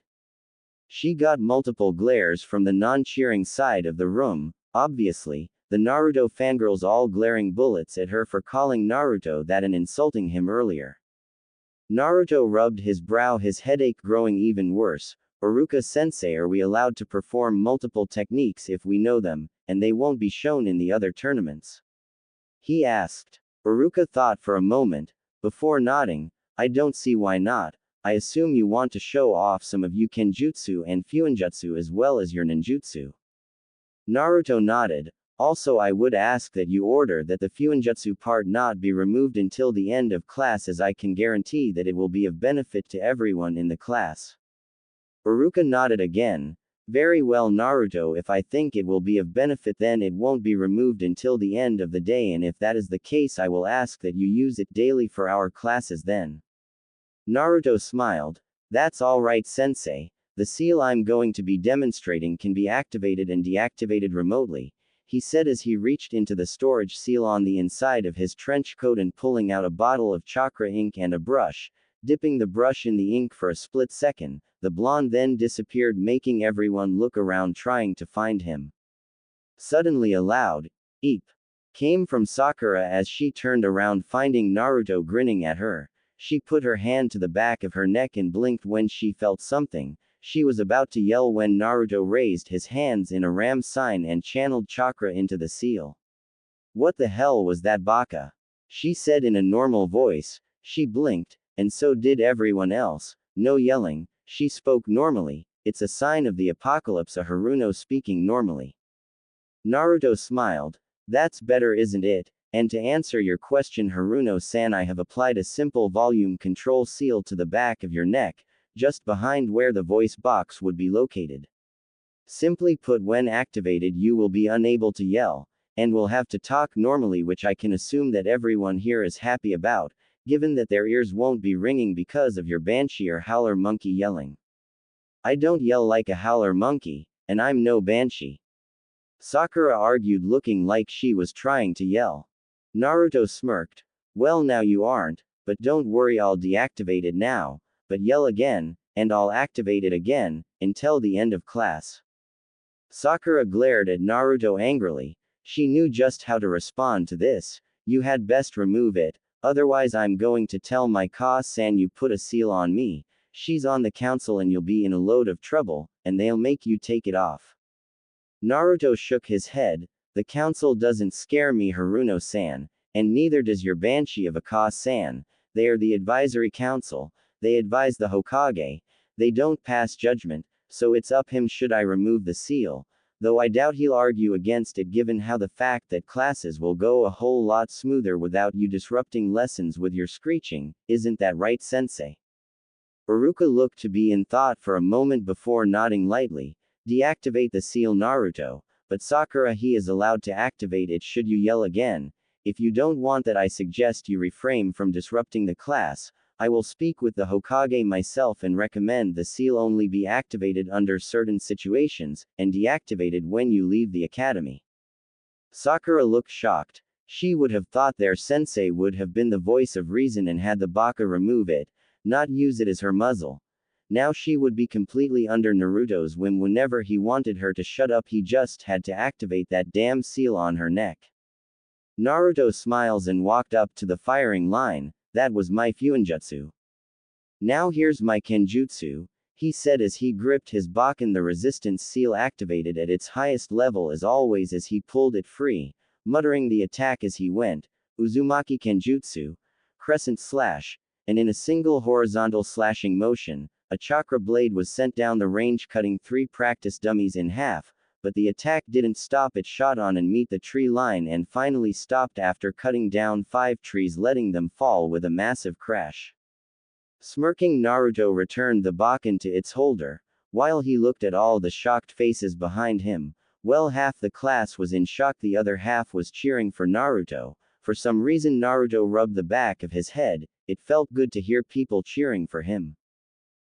She got multiple glares from the non-cheering side of the room, obviously. The Naruto fangirls all glaring bullets at her for calling Naruto that and insulting him earlier. Naruto rubbed his brow, his headache growing even worse. Uruka-sensei, are we allowed to perform multiple techniques if we know them, and they won't be shown in the other tournaments? He asked. Uruka thought for a moment, before nodding. I don't see why not. I assume you want to show off some of your kenjutsu and fuinjutsu as well as your ninjutsu. Naruto nodded. Also, I would ask that you order that the fuinjutsu part not be removed until the end of class, as I can guarantee that it will be of benefit to everyone in the class. Uruka nodded again. Very well Naruto, if I think it will be of benefit then it won't be removed until the end of the day, and if that is the case I will ask that you use it daily for our classes then. Naruto smiled. That's alright sensei. The seal I'm going to be demonstrating can be activated and deactivated remotely, he said as he reached into the storage seal on the inside of his trench coat and pulling out a bottle of chakra ink and a brush. Dipping the brush in the ink for a split second, the blonde then disappeared, making everyone look around trying to find him. Suddenly a loud "eep" came from Sakura as she turned around, finding Naruto grinning at her. She put her hand to the back of her neck and blinked when she felt something. She was about to yell when Naruto raised his hands in a ram sign and channeled chakra into the seal. What the hell was that, baka? She said in a normal voice. She blinked, and so did everyone else. No yelling, she spoke normally. It's a sign of the apocalypse, a Haruno speaking normally. Naruto smiled. That's better, isn't it? And to answer your question, Haruno-san, I have applied a simple volume control seal to the back of your neck, just behind where the voice box would be located. Simply put, when activated you will be unable to yell, and will have to talk normally, which I can assume that everyone here is happy about, given that their ears won't be ringing because of your banshee or howler monkey yelling. I don't yell like a howler monkey, and I'm no banshee. Sakura argued, looking like she was trying to yell. Naruto smirked. Well, now you aren't, but don't worry, I'll deactivate it now, but yell again, and I'll activate it again, until the end of class. Sakura glared at Naruto angrily. She knew just how to respond to this. You had best remove it, otherwise I'm going to tell my Ka-san you put a seal on me. She's on the council and you'll be in a load of trouble, and they'll make you take it off. Naruto shook his head. The council doesn't scare me, Haruno-san, and neither does your banshee of a Ka-san. They are the advisory council. They advise the Hokage. They don't pass judgment, so it's up him should I remove the seal, though I doubt he'll argue against it given how the fact that classes will go a whole lot smoother without you disrupting lessons with your screeching, isn't that right, sensei? Iruka looked to be in thought for a moment before nodding lightly. Deactivate the seal, Naruto, but Sakura, he is allowed to activate it should you yell again. If you don't want that, I suggest you refrain from disrupting the class. I will speak with the Hokage myself and recommend the seal only be activated under certain situations, and deactivated when you leave the academy. Sakura looked shocked. She would have thought their sensei would have been the voice of reason and had the baka remove it, not use it as her muzzle. Now she would be completely under Naruto's whim. Whenever he wanted her to shut up, he just had to activate that damn seal on her neck. Naruto smiles and walked up to the firing line. That was my Fuinjutsu. Now here's my Kenjutsu, he said as he gripped his Bakken. The resistance seal activated at its highest level as always as he pulled it free, muttering the attack as he went. Uzumaki Kenjutsu, crescent slash, and in a single horizontal slashing motion, a chakra blade was sent down the range, cutting 3 practice dummies in half, but the attack didn't stop. It shot on and meet the tree line and finally stopped after cutting down 5 trees, letting them fall with a massive crash. Smirking, Naruto returned the Bakken to its holder. While he looked at all the shocked faces behind him, well, half the class was in shock, the other half was cheering for Naruto. For some reason Naruto rubbed the back of his head. It felt good to hear people cheering for him.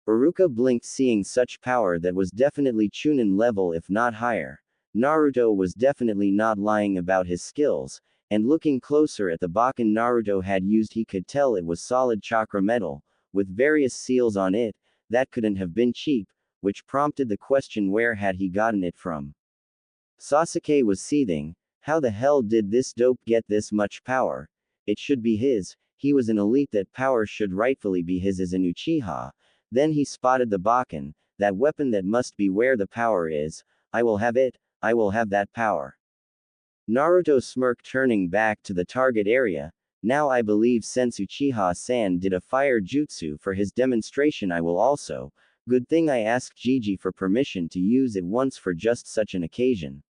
Iruka blinked, seeing such power that was definitely Chunin level if not higher. Naruto was definitely not lying about his skills, and looking closer at the Bakken Naruto had used, he could tell it was solid chakra metal, with various seals on it. That couldn't have been cheap, which prompted the question, where had he gotten it from? Sasuke was seething. How the hell did this dope get this much power? It should be his. He was an elite, that power should rightfully be his as an Uchiha. Then he spotted the Bakken, that weapon that must be where the power is. I will have it, I will have that power. Naruto smirked, turning back to the target area. Now I believe since Uchiha-san did a fire jutsu for his demonstration, I will also. Good thing I asked Gigi for permission to use it once for just such an occasion.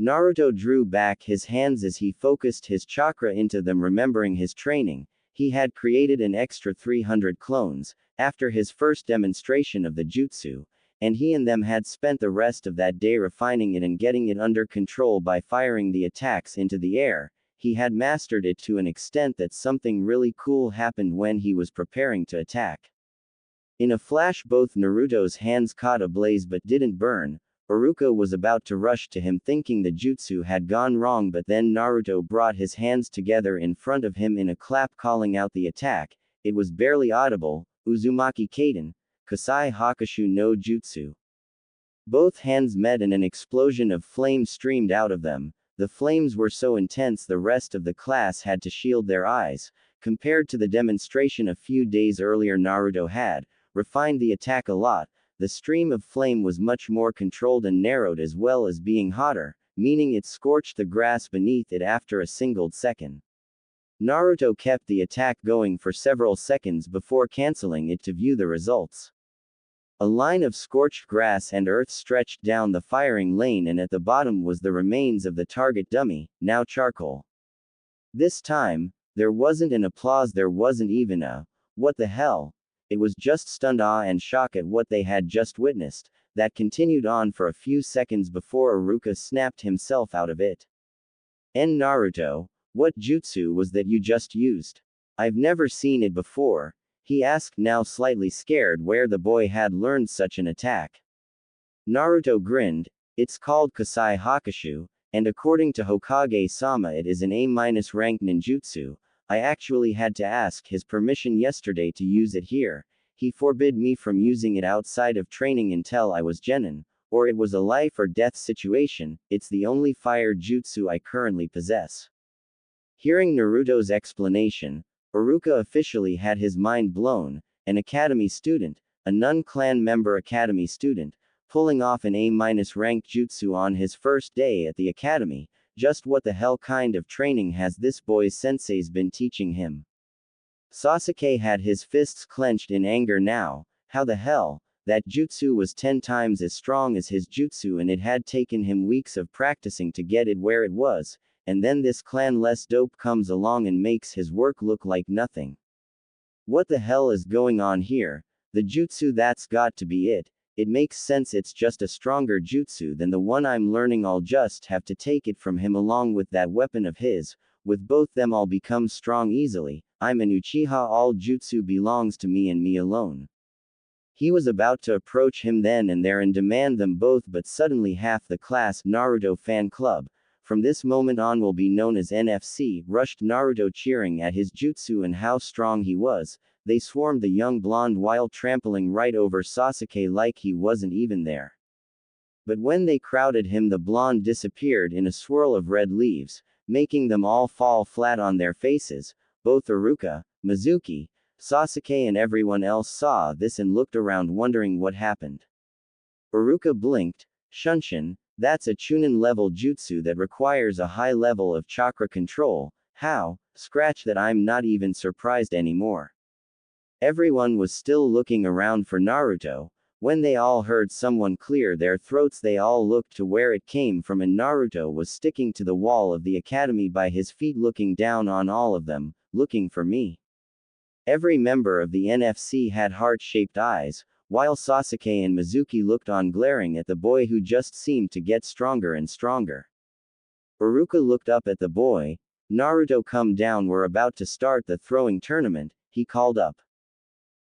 Naruto drew back his hands as he focused his chakra into them, remembering his training. He had created an extra 300 clones, after his first demonstration of the jutsu, and he and them had spent the rest of that day refining it and getting it under control by firing the attacks into the air. He had mastered it to an extent that something really cool happened when he was preparing to attack. In a flash, both Naruto's hands caught ablaze but didn't burn. Iruka was about to rush to him thinking the jutsu had gone wrong, but then Naruto brought his hands together in front of him in a clap, calling out the attack. It was barely audible: Uzumaki Kaden, Kasai Hakushu no Jutsu. Both hands met and an explosion of flame streamed out of them. The flames were so intense the rest of the class had to shield their eyes. Compared to the demonstration a few days earlier, Naruto had refined the attack a lot. The stream of flame was much more controlled and narrowed, as well as being hotter, meaning it scorched the grass beneath it after a single second. Naruto kept the attack going for several seconds before canceling it to view the results. A line of scorched grass and earth stretched down the firing lane, and at the bottom was the remains of the target dummy, now charcoal. This time, there wasn't an applause, there wasn't even a "what the hell?" It was just stunned awe and shock at what they had just witnessed, that continued on for a few seconds before Iruka snapped himself out of it. Naruto, what jutsu was that you just used? I've never seen it before, he asked, now slightly scared where the boy had learned such an attack. Naruto grinned. It's called Kasai Hakushu, and according to Hokage-sama it is an A-ranked ninjutsu. I actually had to ask his permission yesterday to use it here. He forbid me from using it outside of training until I was genin, or it was a life or death situation. It's the only fire jutsu I currently possess. Hearing Naruto's explanation, Iruka officially had his mind blown. An academy student, a Nun clan member academy student, pulling off an A-ranked jutsu on his first day at the academy. Just what the hell kind of training has this boy's senseis been teaching him? Sasuke had his fists clenched in anger now. How the hell? That jutsu was 10 times as strong as his jutsu, and it had taken him weeks of practicing to get it where it was, and then this clan-less dope comes along and makes his work look like nothing. What the hell is going on here? The jutsu, that's got to be it. It makes sense, it's just a stronger jutsu than the one I'm learning. I'll just have to take it from him along with that weapon of his. With both them I'll become strong easily. I'm an Uchiha, all jutsu belongs to me and me alone. He was about to approach him then and there and demand them both, but suddenly half the class, Naruto fan club, from this moment on will be known as NFC, rushed Naruto cheering at his jutsu and how strong he was. They swarmed the young blonde while trampling right over Sasuke like he wasn't even there. But when they crowded him, the blonde disappeared in a swirl of red leaves, making them all fall flat on their faces. Both Iruka, Mizuki, Sasuke and everyone else saw this and looked around wondering what happened. Iruka blinked. Shunshin, that's a Chunin level jutsu that requires a high level of chakra control. How? Scratch that, I'm not even surprised anymore. Everyone was still looking around for Naruto. When they all heard someone clear their throats, they all looked to where it came from, and Naruto was sticking to the wall of the academy by his feet, looking down on all of them. Looking for me. Every member of the NFC had heart-shaped eyes, while Sasuke and Mizuki looked on, glaring at the boy who just seemed to get stronger and stronger. Iruka looked up at the boy. Naruto, come down, we're about to start the throwing tournament, he called up.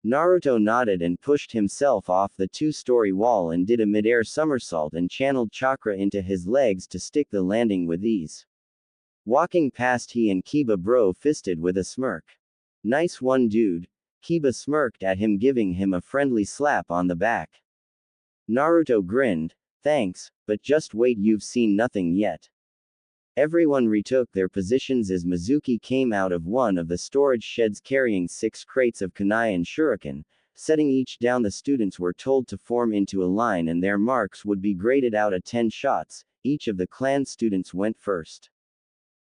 Naruto nodded and pushed himself off the 2-story wall and did a mid-air somersault and channeled chakra into his legs to stick the landing with ease. Walking past, he and Kiba bro-fisted with a smirk. Nice one, dude. Kiba smirked at him, giving him a friendly slap on the back. Naruto grinned. Thanks, but just wait, you've seen nothing yet. Everyone retook their positions as Mizuki came out of one of the storage sheds carrying 6 crates of kunai and shuriken. Setting each down, the students were told to form into a line and their marks would be graded out at 10 shots. Each of the clan students went first.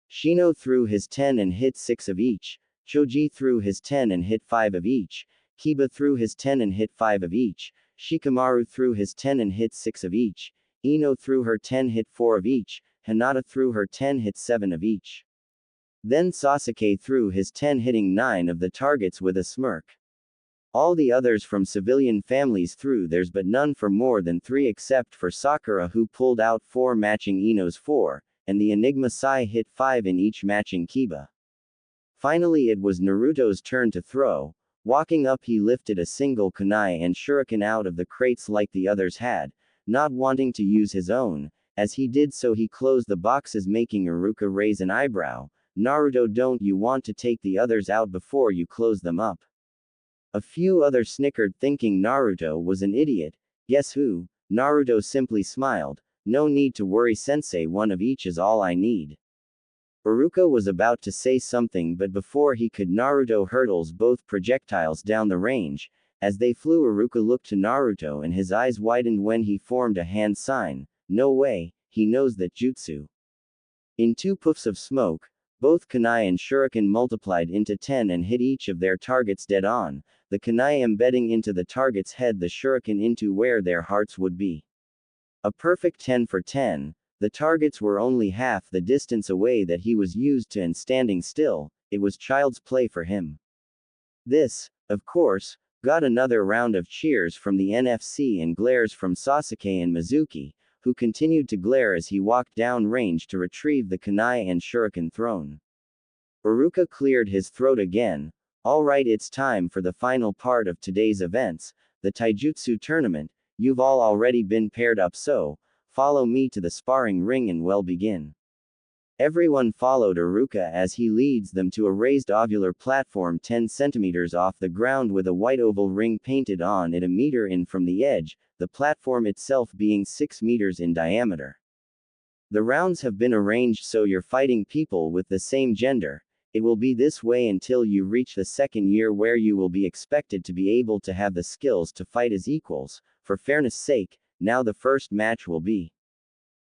Shino threw his 10 and hit 6 of each. Choji threw his 10 and hit 5 of each. Kiba threw his 10 and hit 5 of each. Shikamaru threw his 10 and hit 6 of each. Ino threw her 10, hit 4 of each. Hinata threw her 10, hit 7 of each. Then Sasuke threw his 10, hitting 9 of the targets with a smirk. All the others from civilian families threw theirs, but none for more than 3 except for Sakura, who pulled out 4 matching Ino's 4, and the Enigma Sai hit 5 in each matching Kiba. Finally it was Naruto's turn to throw. Walking up, he lifted a single kunai and shuriken out of the crates like the others had, not wanting to use his own. As he did so, he closed the boxes, making Iruka raise an eyebrow. Naruto, don't you want to take the others out before you close them up? A few others snickered, thinking Naruto was an idiot. Guess who? Naruto simply smiled. No need to worry, sensei, 1 of each is all I need. Iruka was about to say something, but before he could, Naruto hurtles both projectiles down the range. As they flew, Iruka looked to Naruto and his eyes widened when he formed a hand sign. No way, he knows that jutsu. In 2 puffs of smoke, both kunai and shuriken multiplied into 10 and hit each of their targets dead on, the kunai embedding into the target's head, the shuriken into where their hearts would be. A perfect 10 for 10. The targets were only half the distance away that he was used to, and standing still, it was child's play for him. This, of course, got another round of cheers from the NFC and glares from Sasuke and Mizuki, who continued to glare as he walked down range to retrieve the kunai and shuriken thrown. Iruka cleared his throat again. Alright, it's time for the final part of today's events, the taijutsu tournament. You've all already been paired up, so follow me to the sparring ring and we'll begin. Everyone followed Iruka as he leads them to a raised ovular platform 10 centimeters off the ground with a white oval ring painted on it a meter in from the edge, the platform itself being 6 meters in diameter. The rounds have been arranged so you're fighting people with the same gender. It will be this way until you reach the 2nd year, where you will be expected to be able to have the skills to fight as equals. For fairness sake, now the first match will be.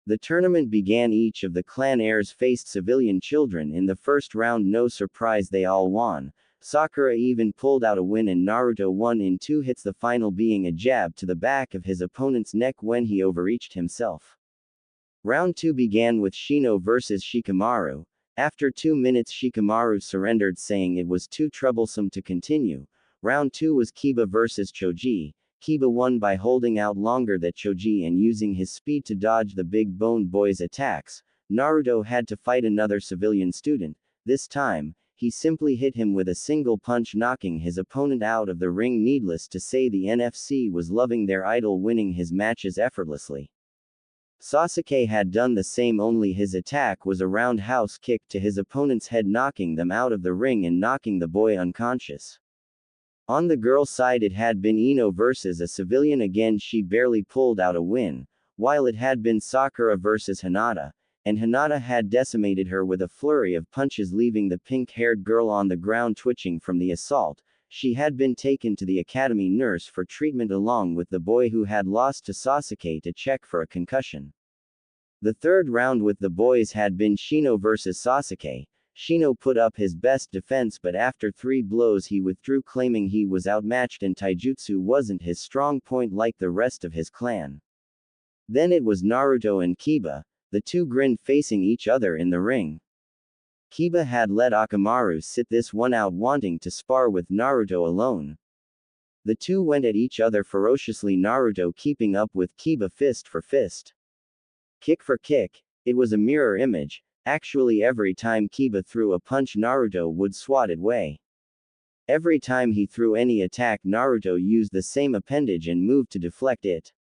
The tournament began. Each of the clan heirs faced civilian children in the first round. No surprise, they all won. Sakura even pulled out a win, and Naruto won in 2 hits, the final being a jab to the back of his opponent's neck when he overreached himself. Round 2 began with Shino versus Shikamaru. After 2 minutes, Shikamaru surrendered, saying it was too troublesome to continue. Round 2 was Kiba versus Choji. Kiba won by holding out longer than Choji and using his speed to dodge the big boned boy's attacks. Naruto had to fight another civilian student. This time, he simply hit him with a single punch, knocking his opponent out of the ring. Needless to say, the NFC was loving their idol winning his matches effortlessly. Sasuke had done the same, only his attack was a roundhouse kick to his opponent's head, knocking them out of the ring and knocking the boy unconscious. On the girl side, it had been Ino versus a civilian. Again, she barely pulled out a win, while it had been Sakura versus Hinata, and Hinata had decimated her with a flurry of punches, leaving the pink-haired girl on the ground twitching from the assault. She had been taken to the academy nurse for treatment along with the boy who had lost to Sasuke to check for a concussion. The third round with the boys had been Shino versus Sasuke. Shino put up his best defense, but after 3 blows he withdrew, claiming he was outmatched and taijutsu wasn't his strong point like the rest of his clan. Then it was Naruto and Kiba. The 2 grinned, facing each other in the ring. Kiba had let Akamaru sit this one out, wanting to spar with Naruto alone. The 2 went at each other ferociously, Naruto keeping up with Kiba fist for fist. Kick for kick. It was a mirror image. Actually, every time Kiba threw a punch, Naruto would swat it away. Every time he threw any attack, Naruto used the same appendage and moved to deflect it.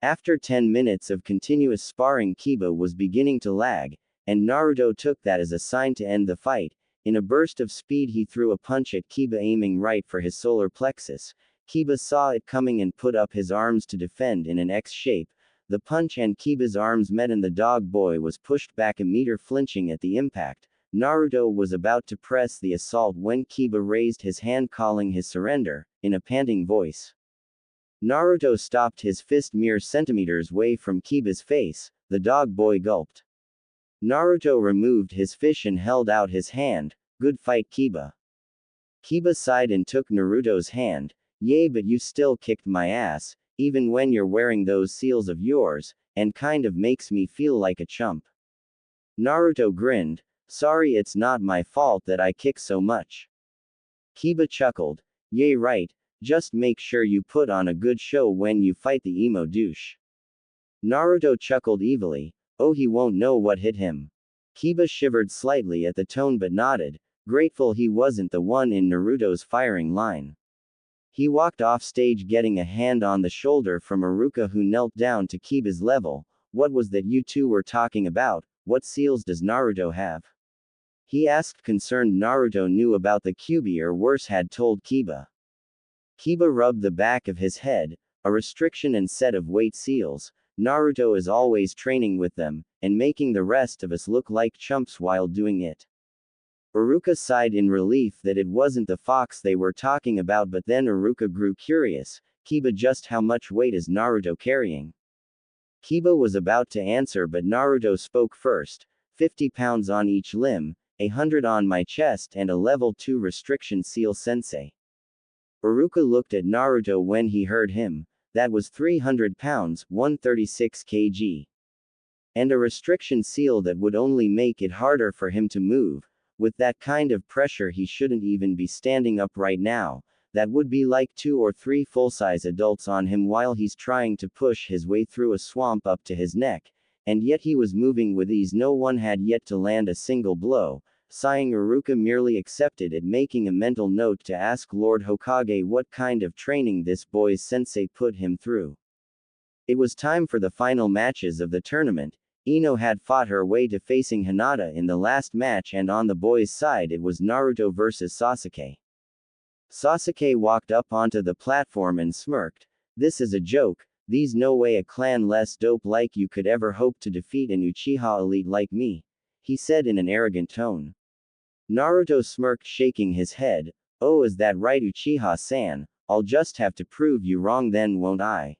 After 10 minutes of continuous sparring, Kiba was beginning to lag, and Naruto took that as a sign to end the fight. In a burst of speed, he threw a punch at Kiba, aiming right for his solar plexus. Kiba saw it coming and put up his arms to defend in an X shape. The punch and Kiba's arms met, and the dog boy was pushed back a meter, flinching at the impact. Naruto was about to press the assault when Kiba raised his hand, calling his surrender, in a panting voice. Naruto stopped his fist mere centimeters away from Kiba's face. The dog boy gulped. Naruto removed his fish and held out his hand. Good fight, Kiba. Kiba sighed and took Naruto's hand. Yay, but you still kicked my ass, even when you're wearing those seals of yours, and kind of makes me feel like a chump. Naruto grinned. Sorry, it's not my fault that I kick so much. Kiba chuckled. Yay, right. Just make sure you put on a good show when you fight the emo douche. Naruto chuckled evilly. Oh, he won't know what hit him. Kiba shivered slightly at the tone but nodded, grateful he wasn't the one in Naruto's firing line. He walked off stage getting a hand on the shoulder from Iruka, who knelt down to Kiba's level. What was that you two were talking about? What seals does Naruto have? He asked, concerned Naruto knew about the Kyūbi or worse had told Kiba. Kiba rubbed the back of his head. A restriction and set of weight seals. Naruto is always training with them, and making the rest of us look like chumps while doing it. Iruka sighed in relief that it wasn't the fox they were talking about, but then Iruka grew curious. Kiba, just how much weight is Naruto carrying? Kiba was about to answer, but Naruto spoke first. 50 pounds on each limb, 100 on my chest, and a level 2 restriction seal, sensei. Iruka looked at Naruto when he heard him. That was 300 pounds, 136 kg. And a restriction seal that would only make it harder for him to move. With that kind of pressure, he shouldn't even be standing up right now. That would be like 2 or 3 full-size adults on him while he's trying to push his way through a swamp up to his neck. And yet he was moving with ease. No one had yet to land a single blow. Sighing, Iruka merely accepted it, making a mental note to ask Lord Hokage what kind of training this boy's sensei put him through. It was time for the final matches of the tournament. Ino had fought her way to facing Hinata in the last match, and on the boys' side it was Naruto versus Sasuke. Sasuke walked up onto the platform and smirked. This is a joke. These no way a clan less dope like you could ever hope to defeat an Uchiha elite like me, he said in an arrogant tone. Naruto smirked, shaking his head. Oh, is that right, Uchiha-san? I'll just have to prove you wrong then, won't I?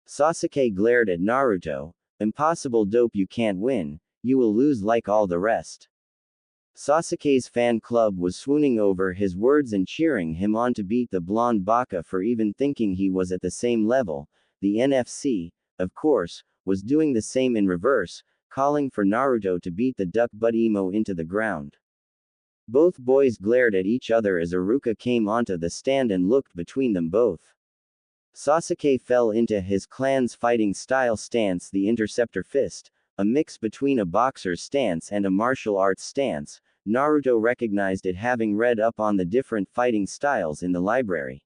Sasuke glared at Naruto. Impossible, dope, you can't win. You will lose like all the rest. Sasuke's fan club was swooning over his words and cheering him on to beat the blonde baka for even thinking he was at the same level. The NFC, of course, was doing the same in reverse, calling for Naruto to beat the duck butt emo into the ground. Both boys glared at each other as Iruka came onto the stand and looked between them both. Sasuke fell into his clan's fighting style stance, the interceptor fist, a mix between a boxer's stance and a martial arts stance. Naruto recognized it, having read up on the different fighting styles in the library.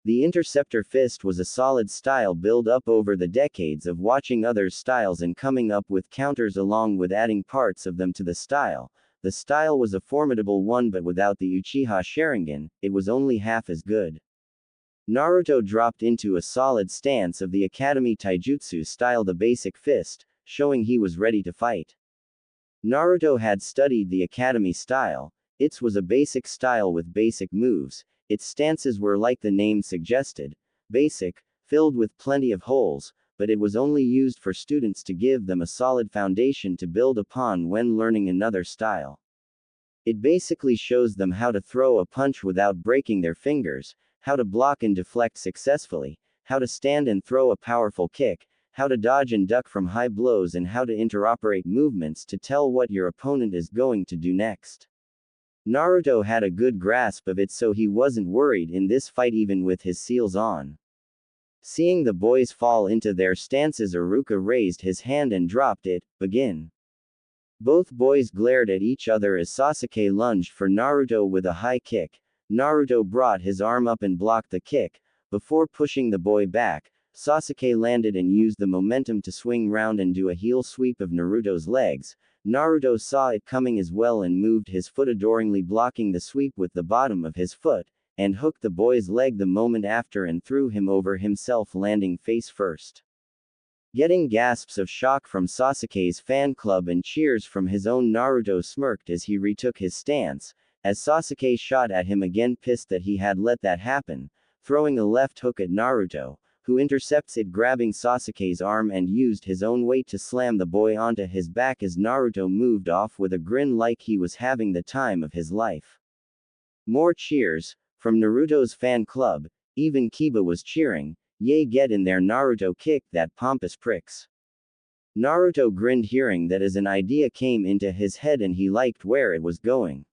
The interceptor fist was a solid style built up over the decades of watching others' styles and coming up with counters along with adding parts of them to the style. The style was a formidable one, but without the Uchiha Sharingan, it was only half as good. Naruto dropped into a solid stance of the Academy Taijutsu style, the basic fist, showing he was ready to fight. Naruto had studied the Academy style. It was a basic style with basic moves. Its stances were, like the name suggested, basic, filled with plenty of holes, but it was only used for students to give them a solid foundation to build upon when learning another style. It basically shows them how to throw a punch without breaking their fingers, how to block and deflect successfully, how to stand and throw a powerful kick, how to dodge and duck from high blows, and how to interoperate movements to tell what your opponent is going to do next. Naruto had a good grasp of it, so he wasn't worried in this fight even with his seals on. Seeing the boys fall into their stances, Iruka raised his hand and dropped it. Begin. Both boys glared at each other as Sasuke lunged for Naruto with a high kick. Naruto brought his arm up and blocked the kick. Before pushing the boy back, Sasuke landed and used the momentum to swing round and do a heel sweep of Naruto's legs. Naruto saw it coming as well and moved his foot, adoringly blocking the sweep with the bottom of his foot, and hooked the boy's leg the moment after and threw him over himself, landing face first. Getting gasps of shock from Sasuke's fan club and cheers from his own, Naruto smirked as he retook his stance, as Sasuke shot at him again, pissed that he had let that happen, throwing a left hook at Naruto, who intercepts it, grabbing Sasuke's arm and used his own weight to slam the boy onto his back as Naruto moved off with a grin like he was having the time of his life. More cheers from Naruto's fan club. Even Kiba was cheering. Yay, get in there, Naruto, kick that pompous pricks. Naruto grinned, hearing that as an idea came into his head and he liked where it was going.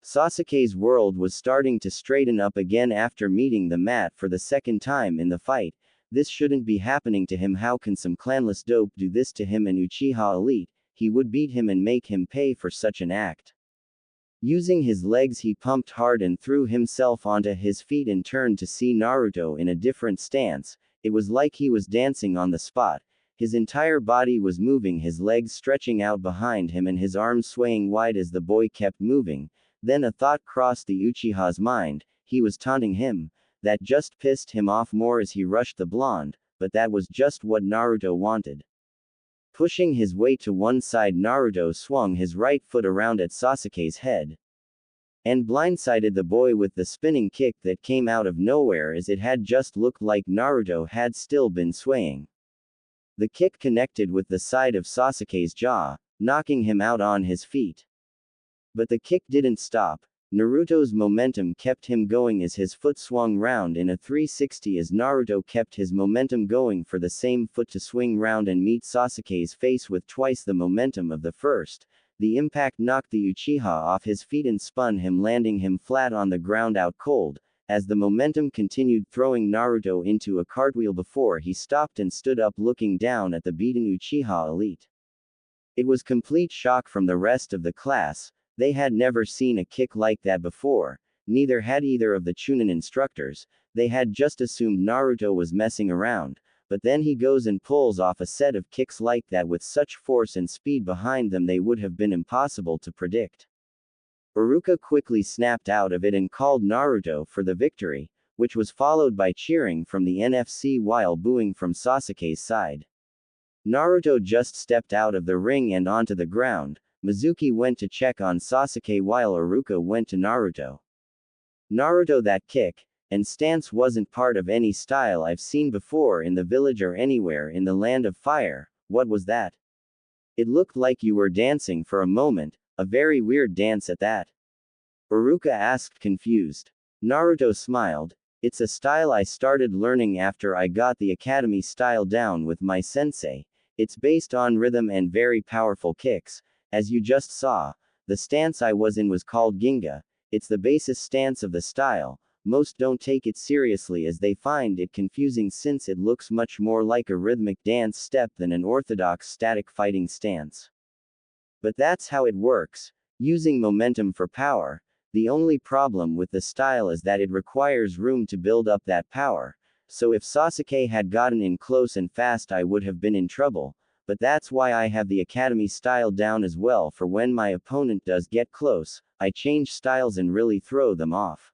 Sasuke's world was starting to straighten up again after meeting the mat for the second time in the fight. This shouldn't be happening to him. How can some clanless dope do this to him, an Uchiha elite? He would beat him and make him pay for such an act. Using his legs, he pumped hard and threw himself onto his feet and turned to see Naruto in a different stance. It was like he was dancing on the spot. His entire body was moving, his legs stretching out behind him and his arms swaying wide as the boy kept moving. Then a thought crossed the Uchiha's mind. He was taunting him. That just pissed him off more as he rushed the blonde, but that was just what Naruto wanted. Pushing his weight to one side, Naruto swung his right foot around at Sasuke's head and blindsided the boy with the spinning kick that came out of nowhere, as it had just looked like Naruto had still been swaying. The kick connected with the side of Sasuke's jaw, knocking him out on his feet. But the kick didn't stop. Naruto's momentum kept him going as his foot swung round in a 360, as Naruto kept his momentum going for the same foot to swing round and meet Sasuke's face with twice the momentum of the first. The impact knocked the Uchiha off his feet and spun him, landing him flat on the ground out cold, as the momentum continued, throwing Naruto into a cartwheel before he stopped and stood up, looking down at the beaten Uchiha elite. It was complete shock from the rest of the class. They had never seen a kick like that before, neither had either of the Chunin instructors. They had just assumed Naruto was messing around, but then he goes and pulls off a set of kicks like that with such force and speed behind them they would have been impossible to predict. Iruka quickly snapped out of it and called Naruto for the victory, which was followed by cheering from the NFC while booing from Sasuke's side. Naruto just stepped out of the ring and onto the ground. Mizuki went to check on Sasuke while Iruka went to Naruto. Naruto, that kick and stance wasn't part of any style I've seen before in the village or anywhere in the land of fire. What was that? It looked like you were dancing for a moment, a very weird dance at that. Iruka asked, confused. Naruto smiled. It's a style I started learning after I got the academy style down with my sensei. It's based on rhythm and very powerful kicks. As you just saw, the stance I was in was called Ginga. It's the basis stance of the style. Most don't take it seriously as they find it confusing since it looks much more like a rhythmic dance step than an orthodox static fighting stance. But that's how it works, using momentum for power. The only problem with the style is that it requires room to build up that power. So if Sasuke had gotten in close and fast, I would have been in trouble. But that's why I have the academy style down as well, for when my opponent does get close, I change styles and really throw them off.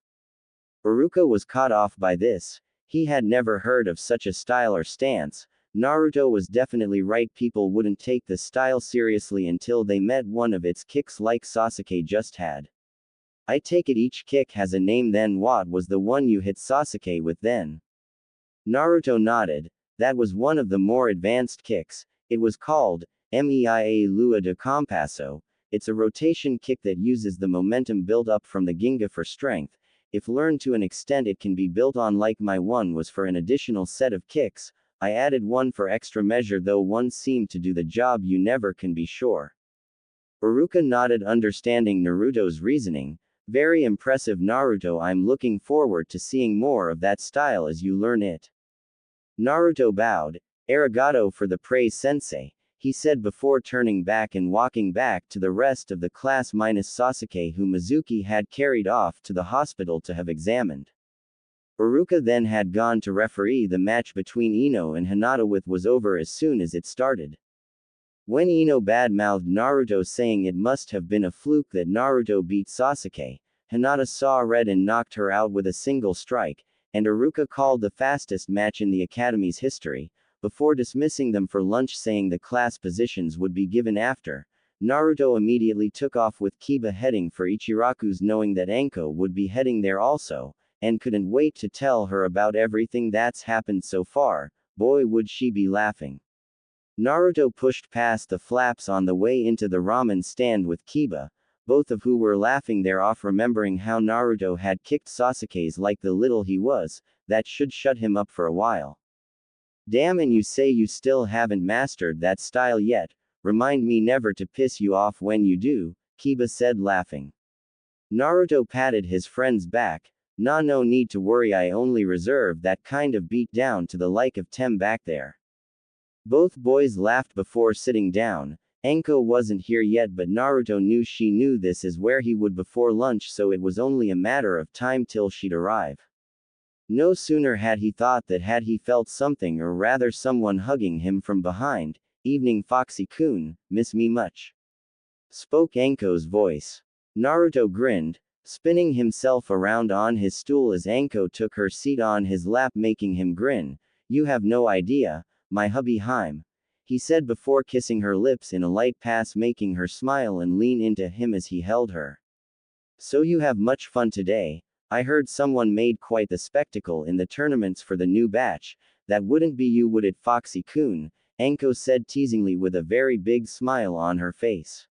Iruka was caught off by this. He had never heard of such a style or stance. Naruto was definitely right. People wouldn't take the style seriously until they met one of its kicks like Sasuke just had. I take it each kick has a name. Then what was the one you hit Sasuke with then? Naruto nodded. That was one of the more advanced kicks. It was called Meia Lua de Compasso. It's a rotation kick that uses the momentum build up from the Ginga for strength. If learned to an extent, it can be built on like my one was for an additional set of kicks. I added one for extra measure, though one seemed to do the job. You never can be sure. Iruka nodded, understanding Naruto's reasoning. Very impressive, Naruto. I'm looking forward to seeing more of that style as you learn it. Naruto bowed. Arigato for the praise, sensei, he said before turning back and walking back to the rest of the class minus Sasuke, who Mizuki had carried off to the hospital to have examined. Iruka then had gone to referee the match between Ino and Hinata was over as soon as it started. When Ino badmouthed Naruto, saying it must have been a fluke that Naruto beat Sasuke, Hinata saw red and knocked her out with a single strike, and Iruka called the fastest match in the academy's history, before dismissing them for lunch, saying the class positions would be given after. Naruto immediately took off with Kiba heading for Ichiraku's, knowing that Anko would be heading there also, and couldn't wait to tell her about everything that's happened so far. Boy, would she be laughing. Naruto pushed past the flaps on the way into the ramen stand with Kiba, both of who were laughing their off, remembering how Naruto had kicked Sasuke's like the little he was. That should shut him up for a while. Damn, and you say you still haven't mastered that style yet? Remind me never to piss you off when you do, Kiba said, laughing. Naruto patted his friend's back. Nah, no need to worry, I only reserve that kind of beat down to the like of Tem back there. Both boys laughed before sitting down. Anko wasn't here yet, but Naruto knew she knew this is where he would before lunch, so it was only a matter of time till she'd arrive. No sooner had he thought that had he felt something, or rather someone hugging him from behind. Evening Foxy-kun, miss me much? Spoke Anko's voice. Naruto grinned, spinning himself around on his stool as Anko took her seat on his lap, making him grin. You have no idea, my hubby Haim, he said before kissing her lips in a light pass, making her smile and lean into him as he held her. So you have much fun today. I heard someone made quite the spectacle in the tournaments for the new batch. That wouldn't be you, would it, Foxy-kun? Anko said teasingly with a very big smile on her face.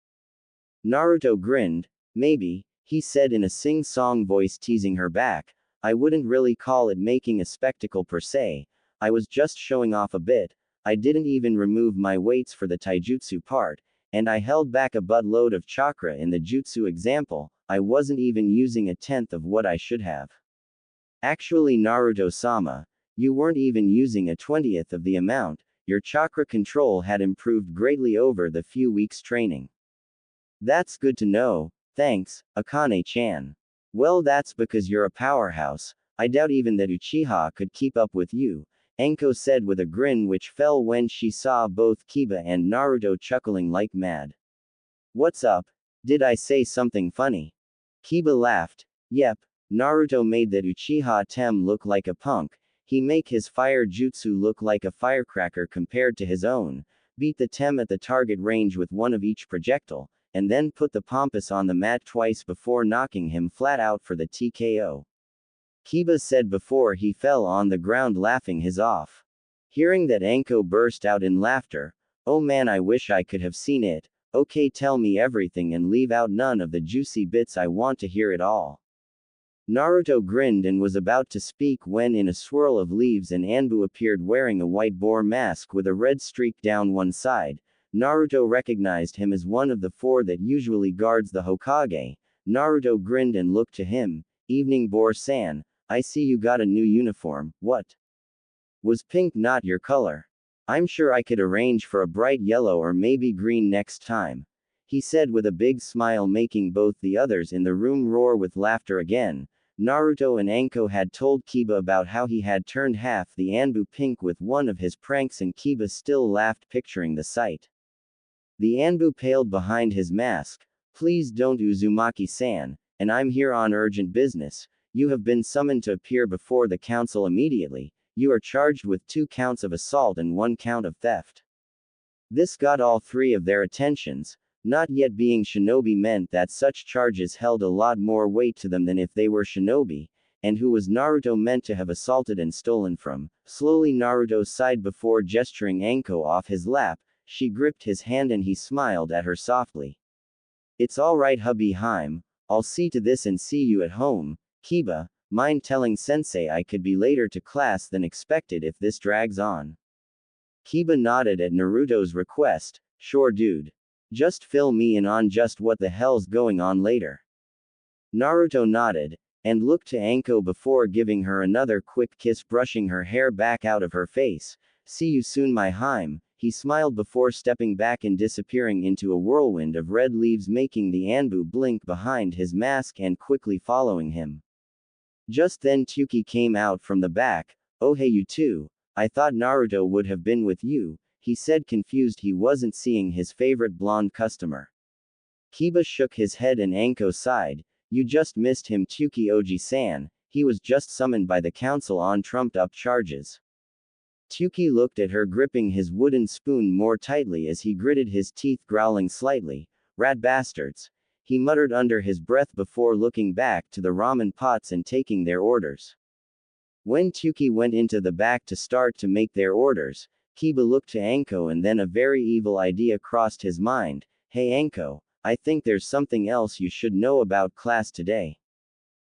Naruto grinned. Maybe, he said in a sing-song voice, teasing her back. I wouldn't really call it making a spectacle per se. I was just showing off a bit. I didn't even remove my weights for the taijutsu part, and I held back a buttload of chakra in the jutsu example. I wasn't even using a tenth of what I should have. Actually, Naruto-sama, you weren't even using a 20th of the amount. Your chakra control had improved greatly over the few weeks training. That's good to know, thanks, Akane-chan. Well, that's because you're a powerhouse. I doubt even that Uchiha could keep up with you, Anko said with a grin which fell when she saw both Kiba and Naruto chuckling like mad. What's up? Did I say something funny? Kiba laughed. Yep, Naruto made that Uchiha Tem look like a punk. He make his fire jutsu look like a firecracker compared to his own. Beat the Tem at the target range with one of each projectile, and then put the Pompous on the mat twice before knocking him flat out for the TKO. Kiba said before he fell on the ground laughing his off. Hearing that, Anko burst out in laughter. Oh man, I wish I could have seen it. Okay, tell me everything and leave out none of the juicy bits, I want to hear it all. Naruto grinned and was about to speak when in a swirl of leaves an Anbu appeared wearing a white boar mask with a red streak down one side. Naruto recognized him as one of the four that usually guards the Hokage. Naruto grinned and looked to him. Evening Boar-san, I see you got a new uniform. What? Was pink not your color? I'm sure I could arrange for a bright yellow or maybe green next time, he said with a big smile, making both the others in the room roar with laughter again. Naruto and Anko had told Kiba about how he had turned half the Anbu pink with one of his pranks, and Kiba still laughed picturing the sight. The Anbu paled behind his mask. Please don't, Uzumaki-san, and I'm here on urgent business. You have been summoned to appear before the council immediately. You are charged with 2 counts of assault and 1 count of theft. This got all 3 of their attentions. Not yet being shinobi meant that such charges held a lot more weight to them than if they were shinobi, and who was Naruto meant to have assaulted and stolen from. Slowly Naruto sighed before gesturing Anko off his lap. She gripped his hand and he smiled at her softly. It's alright, hubby Haim, I'll see to this and see you at home. Kiba, mind telling sensei I could be later to class than expected if this drags on? Kiba nodded at Naruto's request. Sure dude. Just fill me in on just what the hell's going on later. Naruto nodded, and looked to Anko before giving her another quick kiss, brushing her hair back out of her face. See you soon, my Haim, he smiled before stepping back and disappearing into a whirlwind of red leaves, making the Anbu blink behind his mask and quickly following him. Just then Tuki came out from the back. Oh hey you two, I thought Naruto would have been with you, he said, confused he wasn't seeing his favorite blonde customer. Kiba shook his head and Anko sighed. You just missed him, Tuki Oji-san, he was just summoned by the council on trumped-up charges. Tuki looked at her, gripping his wooden spoon more tightly as he gritted his teeth, growling slightly. Rat bastards, he muttered under his breath before looking back to the ramen pots and taking their orders. When Tuki went into the back to start to make their orders, Kiba looked to Anko and then a very evil idea crossed his mind. Hey Anko, I think there's something else you should know about class today.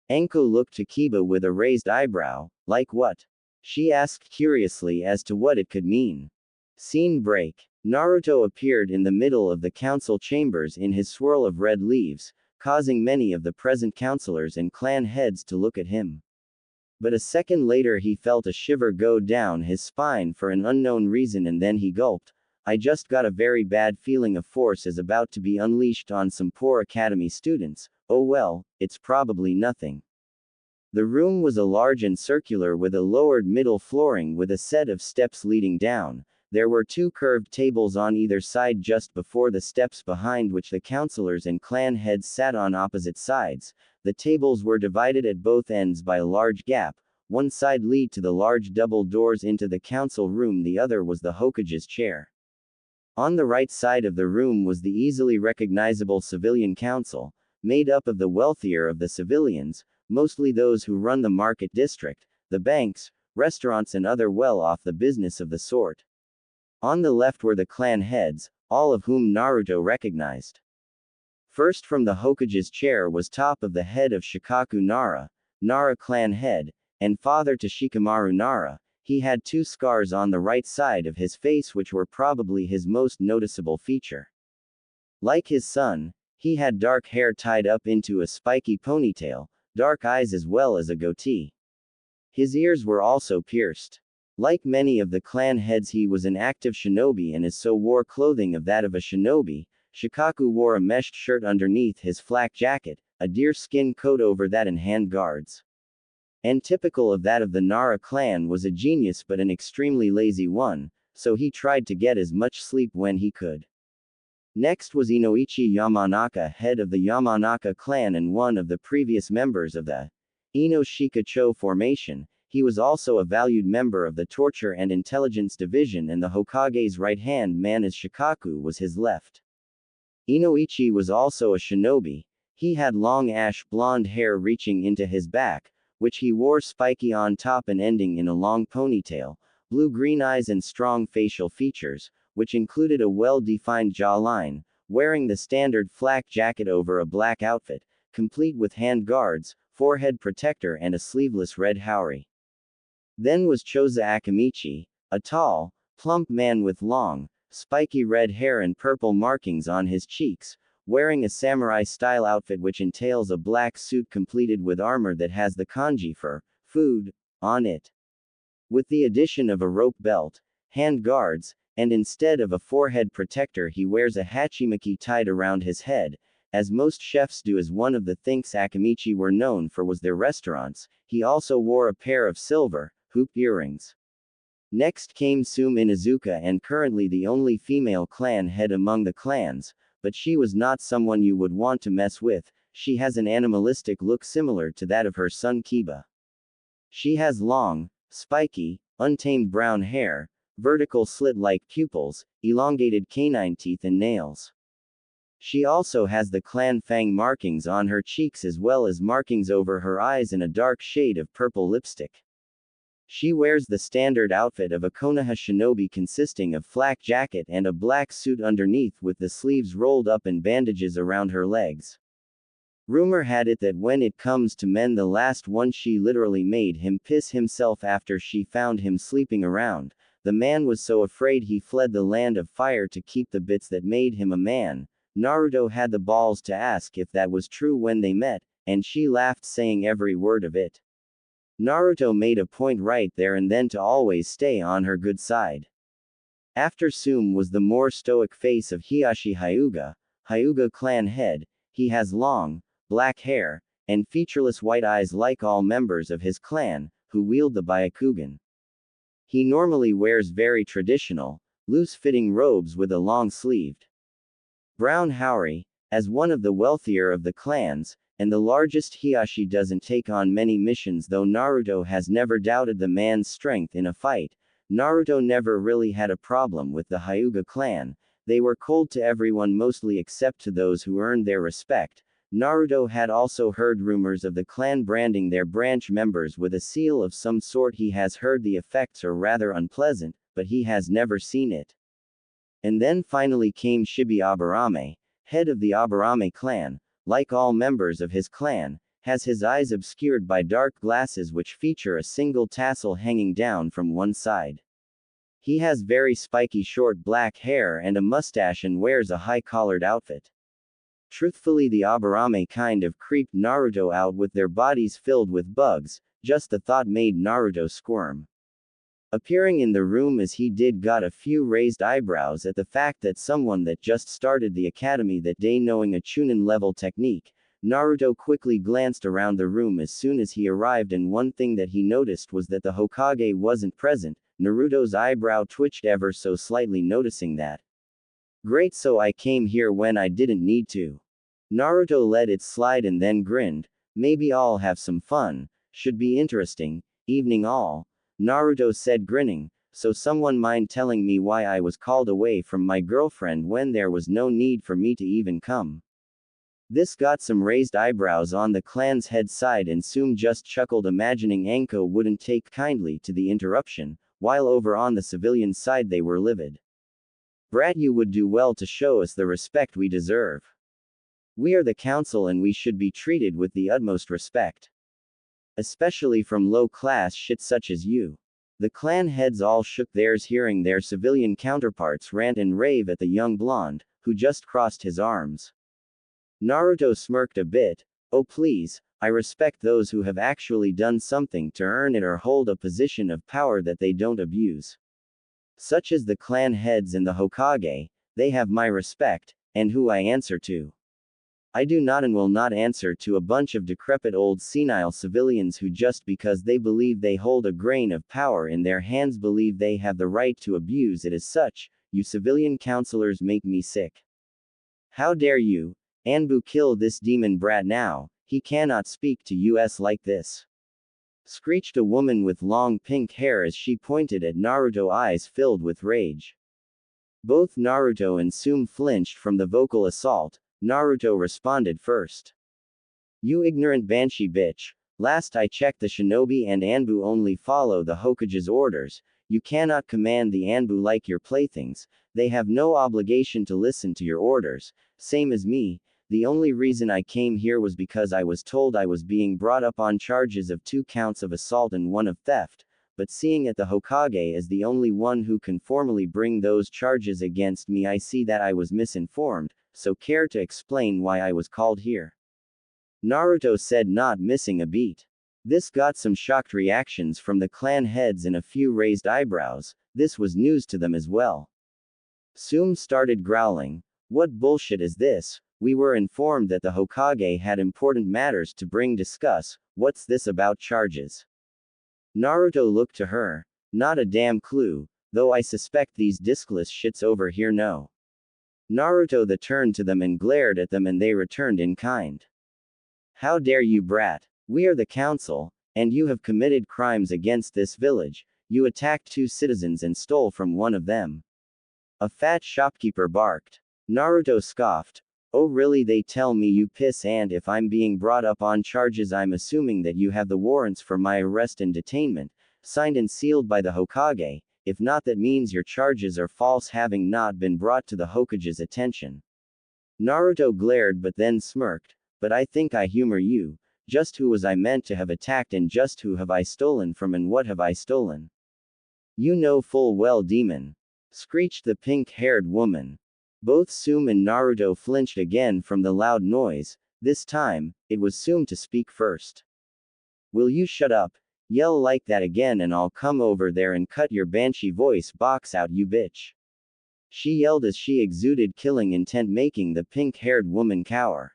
Anko looked to Kiba with a raised eyebrow. Like what? She asked curiously as to what it could mean. Scene break. Naruto appeared in the middle of the council chambers in his swirl of red leaves. causing many of the present counselors and clan heads to look at him. But a second later he felt a shiver go down his spine for an unknown reason, and then he gulped. I just got a very bad feeling a force is about to be unleashed on some poor academy students. Oh well, it's probably nothing. The room was a large and circular with a lowered middle flooring with a set of steps leading down. There were two curved tables on either side just before the steps behind which the counselors and clan heads sat on opposite sides. The tables were divided at both ends by a large gap. One side led to the large double doors into the council room, the other was the Hokage's chair. On the right side of the room was the easily recognizable civilian council, made up of the wealthier of the civilians, mostly those who run the market district, the banks, restaurants and other well-off the business of the sort. On the left were the clan heads, all of whom Naruto recognized. First from the Hokage's chair was top of the head of Shikaku Nara, Nara clan head, and father to Shikamaru Nara. He had two scars on the right side of his face which were probably his most noticeable feature. Like his son, he had dark hair tied up into a spiky ponytail, dark eyes as well as a goatee. His ears were also pierced. Like many of the clan heads, he was an active shinobi and as so wore clothing of that of a shinobi. Shikaku wore a meshed shirt underneath his flak jacket, a deerskin coat over that and hand guards. And typical of that of the Nara clan was a genius but an extremely lazy one, so he tried to get as much sleep when he could. Next was Inoichi Yamanaka, head of the Yamanaka clan and one of the previous members of the Ino Shikacho formation. He was also a valued member of the Torture and Intelligence Division and the Hokage's right-hand man as Shikaku was his left. Inoichi was also a shinobi. He had long ash blonde hair reaching into his back, which he wore spiky on top and ending in a long ponytail, blue-green eyes and strong facial features, which included a well-defined jawline, wearing the standard flak jacket over a black outfit, complete with hand guards, forehead protector and a sleeveless red haori. Then was Choza Akamichi, a tall, plump man with long, spiky red hair and purple markings on his cheeks, wearing a samurai-style outfit which entails a black suit completed with armor that has the kanji for food on it. With the addition of a rope belt, hand guards, and instead of a forehead protector he wears a hachimaki tied around his head, as most chefs do, as one of the things Akamichi were known for was their restaurants. He also wore a pair of silver, hoop earrings. Next came Sume Inuzuka, and currently the only female clan head among the clans, but she was not someone you would want to mess with. She has an animalistic look similar to that of her son Kiba. She has long, spiky, untamed brown hair, vertical slit-like pupils, elongated canine teeth and nails. She also has the clan fang markings on her cheeks as well as markings over her eyes and a dark shade of purple lipstick. She wears the standard outfit of a Konoha shinobi consisting of flak jacket and a black suit underneath with the sleeves rolled up and bandages around her legs. Rumor had it that when it comes to men, the last one she literally made him piss himself after she found him sleeping around. The man was so afraid he fled the land of fire to keep the bits that made him a man. Naruto had the balls to ask if that was true when they met, and she laughed, saying every word of it. Naruto made a point right there and then to always stay on her good side. After Sume was the more stoic face of Hiyashi Hyuga, Hyuga clan head. He has long, black hair, and featureless white eyes like all members of his clan, who wield the Byakugan. He normally wears very traditional, loose-fitting robes with a long-sleeved brown haori. As one of the wealthier of the clans, and the largest, Hiyashi doesn't take on many missions, though Naruto has never doubted the man's strength in a fight. Naruto never really had a problem with the Hyuga clan. They were cold to everyone mostly except to those who earned their respect. Naruto had also heard rumors of the clan branding their branch members with a seal of some sort. He has heard the effects are rather unpleasant, but he has never seen it. And then finally came Shibi Aburame, head of the Aburame clan. Like all members of his clan, has his eyes obscured by dark glasses which feature a single tassel hanging down from one side. He has very spiky short black hair and a mustache and wears a high-collared outfit. Truthfully, the Aburame kind of creeped Naruto out with their bodies filled with bugs, just the thought made Naruto squirm. Appearing in the room as he did got a few raised eyebrows at the fact that someone that just started the academy that day knowing a Chunin level technique. Naruto quickly glanced around the room as soon as he arrived, and one thing that he noticed was that the Hokage wasn't present. Naruto's eyebrow twitched ever so slightly, noticing that. Great, so I came here when I didn't need to. Naruto let it slide and then grinned. Maybe I'll have some fun. Should be interesting. Evening all. Naruto said, grinning. So someone mind telling me why I was called away from my girlfriend when there was no need for me to even come? This got some raised eyebrows on the clan's head side, and Sum just chuckled, imagining Anko wouldn't take kindly to the interruption, while over on the civilian side they were livid. Brat, you would do well to show us the respect we deserve. We are the council and we should be treated with the utmost respect. Especially from low-class shit such as you. The clan heads all shook theirs, hearing their civilian counterparts rant and rave at the young blonde, who just crossed his arms. Naruto smirked a bit. Oh please, I respect those who have actually done something to earn it or hold a position of power that they don't abuse. Such as the clan heads and the Hokage, they have my respect, and who I answer to. I do not and will not answer to a bunch of decrepit old senile civilians who just because they believe they hold a grain of power in their hands believe they have the right to abuse it as such. You civilian counselors make me sick. How dare you, Anbu, kill this demon brat now, he cannot speak to us like this. Screeched a woman with long pink hair as she pointed at Naruto, eyes filled with rage. Both Naruto and Sum flinched from the vocal assault. Naruto responded first. You ignorant banshee bitch. Last I checked, the shinobi and Anbu only follow the Hokage's orders. You cannot command the Anbu like your playthings. They have no obligation to listen to your orders. Same as me. The only reason I came here was because I was told I was being brought up on charges of 2 counts of assault and 1 of theft, but seeing at the Hokage as the only one who can formally bring those charges against me, I see that I was misinformed, so care to explain why I was called here? Naruto said, not missing a beat. This got some shocked reactions from the clan heads and a few raised eyebrows. This was news to them as well. Sum started growling. What bullshit is this? We were informed that the Hokage had important matters to discuss. What's this about charges? Naruto looked to her. Not a damn clue, though I suspect these diskless shits over here know. Naruto turned to them and glared at them, and they returned in kind. How dare you, brat? We are the council, and you have committed crimes against this village. You attacked 2 citizens and stole from one of them. A fat shopkeeper barked. Naruto scoffed. Oh really, they tell me you piss, and if I'm being brought up on charges I'm assuming that you have the warrants for my arrest and detainment, signed and sealed by the Hokage. If not, that means your charges are false, having not been brought to the Hokage's attention. Naruto glared but then smirked. But I think I humor you. Just who was I meant to have attacked, and just who have I stolen from, and what have I stolen? You know full well, demon. Screeched the pink-haired woman. Both Sum and Naruto flinched again from the loud noise. This time, it was Sum to speak first. Will you shut up? Yell like that again and I'll come over there and cut your banshee voice box out, you bitch. She yelled as she exuded killing intent, making the pink-haired woman cower.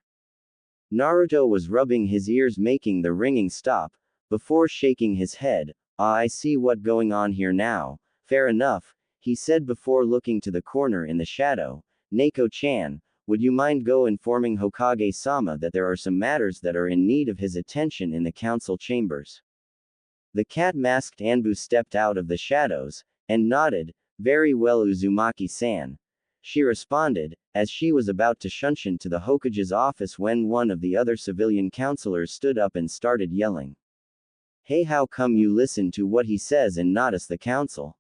Naruto was rubbing his ears, making the ringing stop, before shaking his head. I see what going on here now. Fair enough, he said before looking to the corner in the shadow. Neko-chan, would you mind go informing Hokage-sama that there are some matters that are in need of his attention in the council chambers? The cat-masked Anbu stepped out of the shadows, and nodded. Very well, Uzumaki-san. She responded, as she was about to shunshin to the Hokage's office when one of the other civilian counselors stood up and started yelling. Hey, how come you listen to what he says and not us, the council?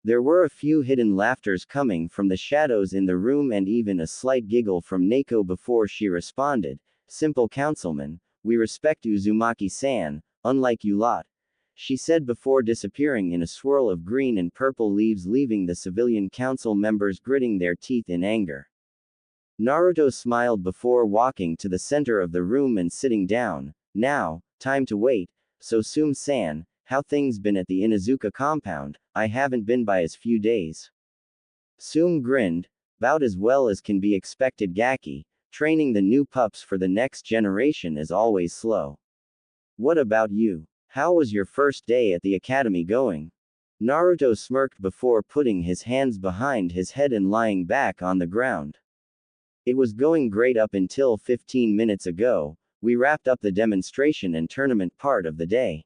There were a few hidden laughters coming from the shadows in the room and even a slight giggle from Neko before she responded. Simple councilman, we respect Uzumaki-san, unlike you lot. She said before disappearing in a swirl of green and purple leaves, leaving the civilian council members gritting their teeth in anger. Naruto smiled before walking to the center of the room and sitting down. Now, time to wait. So Sume-san, how things been at the Inuzuka compound? I haven't been by as few days. Sume grinned, about as well as can be expected Gaki, training the new pups for the next generation is always slow. What about you? How was your first day at the academy going? Naruto smirked before putting his hands behind his head and lying back on the ground. It was going great up until 15 minutes ago. We wrapped up the demonstration and tournament part of the day.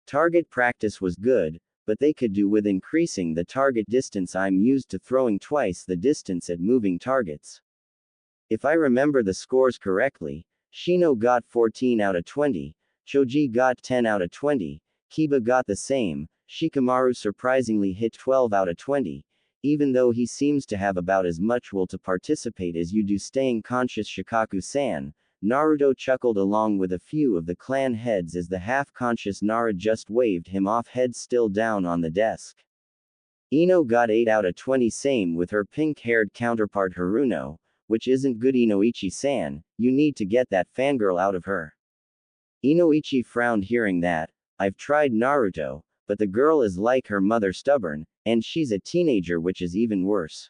Target practice was good, but they could do with increasing the target distance. I'm used to throwing twice the distance at moving targets. If I remember the scores correctly, Shino got 14 out of 20, Choji got 10 out of 20, Kiba got the same, Shikamaru surprisingly hit 12 out of 20, even though he seems to have about as much will to participate as you do staying conscious. Shikaku-san, Naruto chuckled along with a few of the clan heads as the half-conscious Nara just waved him off, head still down on the desk. Ino got 8 out of 20, same with her pink-haired counterpart Haruno, which isn't good. Inoichi-san, you need to get that fangirl out of her. Inoichi frowned hearing that. I've tried Naruto, but the girl is like her mother, stubborn, and she's a teenager, which is even worse.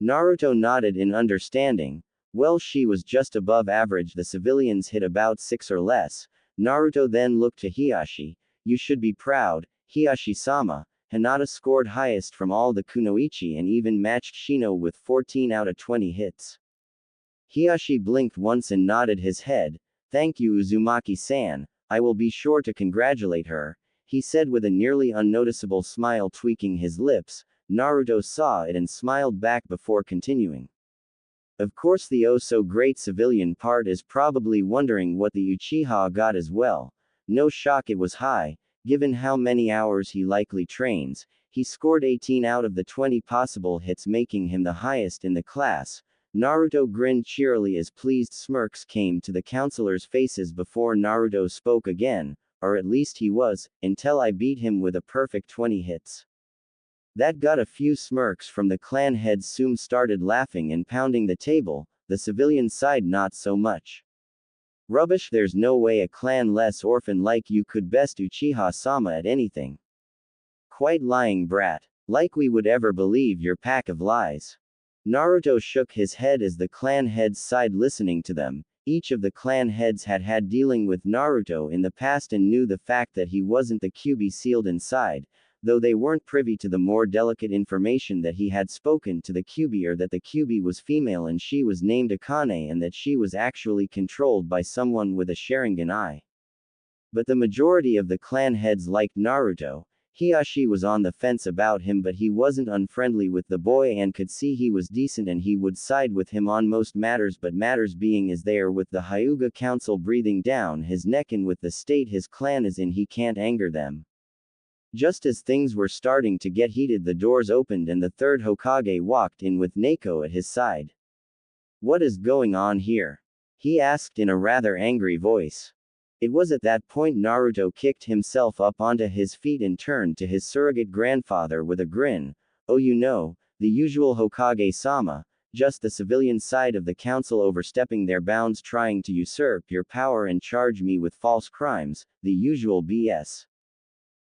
Naruto nodded in understanding. Well, she was just above average. The civilians hit about 6 or less. Naruto then looked to Hiyashi. You should be proud, Hiyashi-sama. Hinata scored highest from all the kunoichi and even matched Shino with 14 out of 20 hits. Hiyashi blinked once and nodded his head. Thank you, Uzumaki-san. I will be sure to congratulate her, he said with a nearly unnoticeable smile tweaking his lips. Naruto saw it and smiled back before continuing. Of course, the oh-so-great civilian part is probably wondering what the Uchiha got as well. No shock it was high, given how many hours he likely trains. He scored 18 out of the 20 possible hits, making him the highest in the class. Naruto grinned cheerily as pleased smirks came to the counselors' faces before Naruto spoke again, or at least he was, until I beat him with a perfect 20 hits. That got a few smirks from the clan heads. Sume started laughing and pounding the table, the civilian side not so much. Rubbish, there's no way a clan-less orphan like you could best Uchiha-sama at anything. Quite lying brat. Like we would ever believe your pack of lies. Naruto shook his head as the clan heads sighed listening to them. Each of the clan heads had had dealing with Naruto in the past and knew the fact that he wasn't the Kyūbi sealed inside, though they weren't privy to the more delicate information that he had spoken to the Kyūbi, or that the Kyūbi was female and she was named Akane, and that she was actually controlled by someone with a Sharingan eye. But the majority of the clan heads liked Naruto. Hiyashi was on the fence about him, but he wasn't unfriendly with the boy and could see he was decent and he would side with him on most matters, but matters being as they are with the Hyuga Council breathing down his neck and with the state his clan is in, he can't anger them. Just as things were starting to get heated, the doors opened and the third Hokage walked in with Neko at his side. What is going on here? He asked in a rather angry voice. It was at that point Naruto kicked himself up onto his feet and turned to his surrogate grandfather with a grin. Oh, you know, the usual Hokage-sama, just the civilian side of the council overstepping their bounds, trying to usurp your power and charge me with false crimes, the usual BS.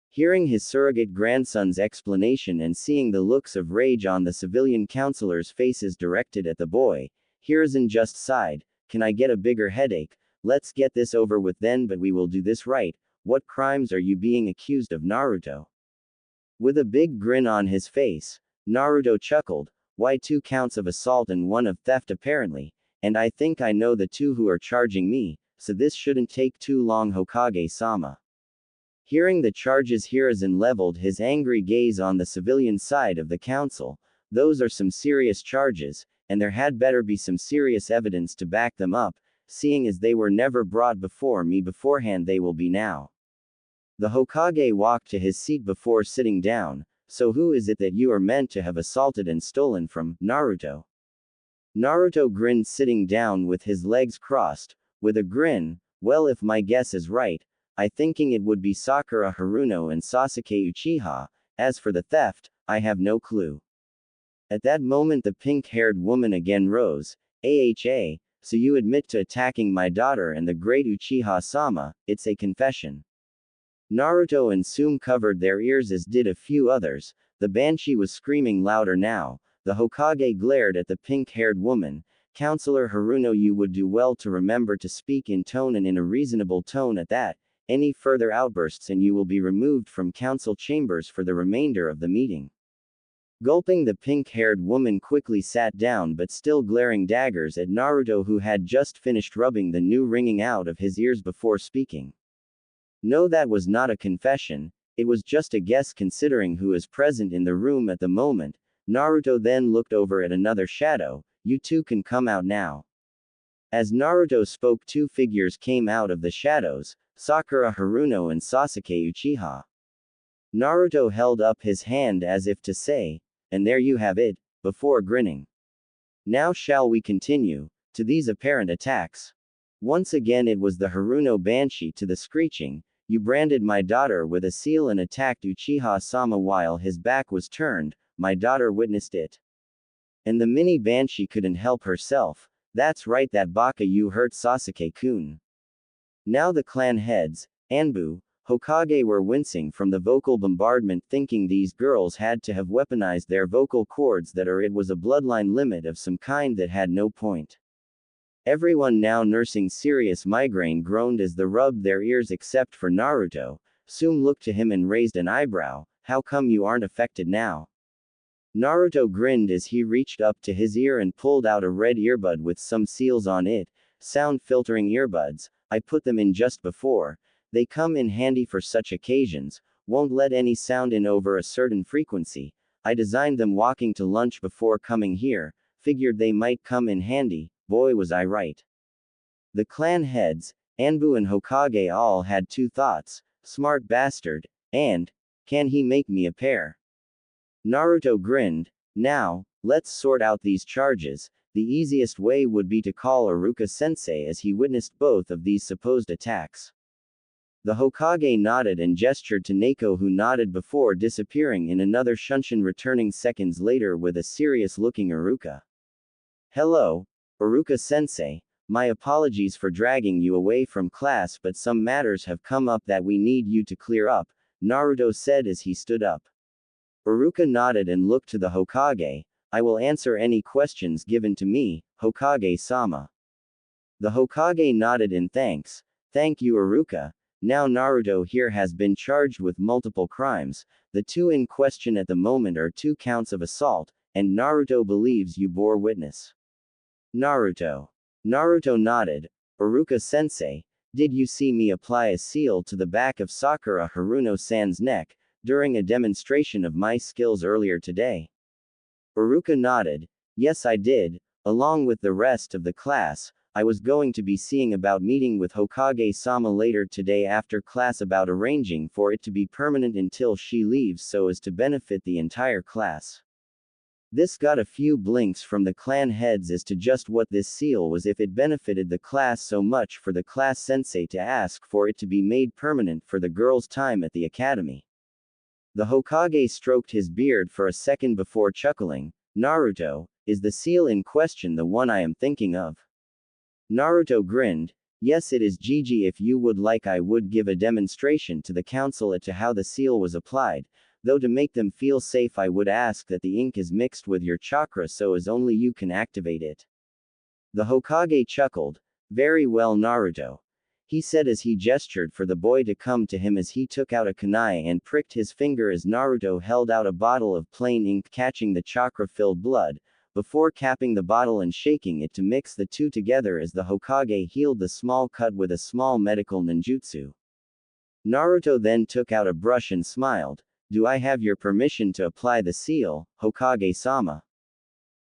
Hearing his surrogate grandson's explanation and seeing the looks of rage on the civilian counselors' faces directed at the boy, Hiruzen just sighed. Can I get a bigger headache? Let's get this over with then, but we will do this right. What crimes are you being accused of, Naruto? With a big grin on his face, Naruto chuckled. Why, 2 counts of assault and 1 of theft apparently, and I think I know the 2 who are charging me, so this shouldn't take too long, Hokage-sama. Hearing the charges, Hiruzen leveled his angry gaze on the civilian side of the council. Those are some serious charges, and there had better be some serious evidence to back them up. Seeing as they were never brought before me beforehand, they will be now. The Hokage walked to his seat before sitting down. So who is it that you are meant to have assaulted and stolen from, Naruto? Naruto grinned sitting down with his legs crossed, with a grin. Well, if my guess is right, I thinking it would be Sakura Haruno and Sasuke Uchiha. As for the theft, I have no clue. At that moment the pink-haired woman again rose. "Aha, so you admit to attacking my daughter and the great Uchiha-sama, it's a confession." Naruto and Tsume covered their ears as did a few others. The banshee was screaming louder now. The Hokage glared at the pink-haired woman. "Counselor Haruno, you would do well to remember to speak in tone and in a reasonable tone at that. Any further outbursts and you will be removed from council chambers for the remainder of the meeting." Gulping, the pink-haired woman quickly sat down but still glaring daggers at Naruto, who had just finished rubbing the new ringing out of his ears before speaking. "No, that was not a confession, it was just a guess considering who is present in the room at the moment." Naruto then looked over at another shadow. "You two can come out now." As Naruto spoke, two figures came out of the shadows, Sakura Haruno and Sasuke Uchiha. Naruto held up his hand as if to say, "And there you have it," before grinning. "Now shall we continue to these apparent attacks?" Once again it was the Haruno banshee to the screeching. "You branded my daughter with a seal and attacked Uchiha-sama while his back was turned. My daughter witnessed it. And the mini banshee couldn't help herself. That's right, that baka, you hurt Sasuke-kun." Now the clan heads, Anbu, Hokage, were wincing from the vocal bombardment, thinking these girls had to have weaponized their vocal cords, that or it was a bloodline limit of some kind that had no point. Everyone now nursing serious migraine groaned as they rubbed their ears except for Naruto. Tsume looked to him and raised an eyebrow. "How come you aren't affected now?" Naruto grinned as he reached up to his ear and pulled out a red earbud with some seals on it. "Sound filtering earbuds. I put them in just before. They come in handy for such occasions. Won't let any sound in over a certain frequency. I designed them walking to lunch before coming here. Figured they might come in handy. Boy, was I right." The clan heads, Anbu and Hokage, all had two thoughts. "Smart bastard," and "Can he make me a pair?" Naruto grinned. "Now, let's sort out these charges. The easiest way would be to call Iruka-sensei as he witnessed both of these supposed attacks." The Hokage nodded and gestured to Neko, who nodded before disappearing in another shunshin, returning seconds later with a serious-looking Iruka. "Hello, Iruka-sensei. My apologies for dragging you away from class, but some matters have come up that we need you to clear up," Naruto said as he stood up. Iruka nodded and looked to the Hokage. "I will answer any questions given to me, Hokage-sama." The Hokage nodded in thanks. "Thank you, Iruka. Now Naruto here has been charged with multiple crimes. The two in question at the moment are 2 counts of assault, and Naruto believes you bore witness." Naruto nodded. "Iruka-sensei, did you see me apply a seal to the back of Sakura Haruno-san's neck during a demonstration of my skills earlier today?" Iruka nodded. "Yes, I did, along with the rest of the class. I was going to be seeing about meeting with Hokage-sama later today after class about arranging for it to be permanent until she leaves so as to benefit the entire class." This got a few blinks from the clan heads as to just what this seal was, if it benefited the class so much for the class sensei to ask for it to be made permanent for the girls' time at the academy. The Hokage stroked his beard for a second before chuckling. "Naruto, is the seal in question the one I am thinking of?" Naruto grinned. "Yes, it is. Gigi, if you would like, I would give a demonstration to the council as to how the seal was applied, though to make them feel safe I would ask that the ink is mixed with your chakra so as only you can activate it." The Hokage chuckled. "Very well, Naruto," he said as he gestured for the boy to come to him as he took out a kunai and pricked his finger as Naruto held out a bottle of plain ink catching the chakra-filled blood, before capping the bottle and shaking it to mix the two together as the Hokage healed the small cut with a small medical ninjutsu. Naruto then took out a brush and smiled. "Do I have your permission to apply the seal, Hokage-sama?"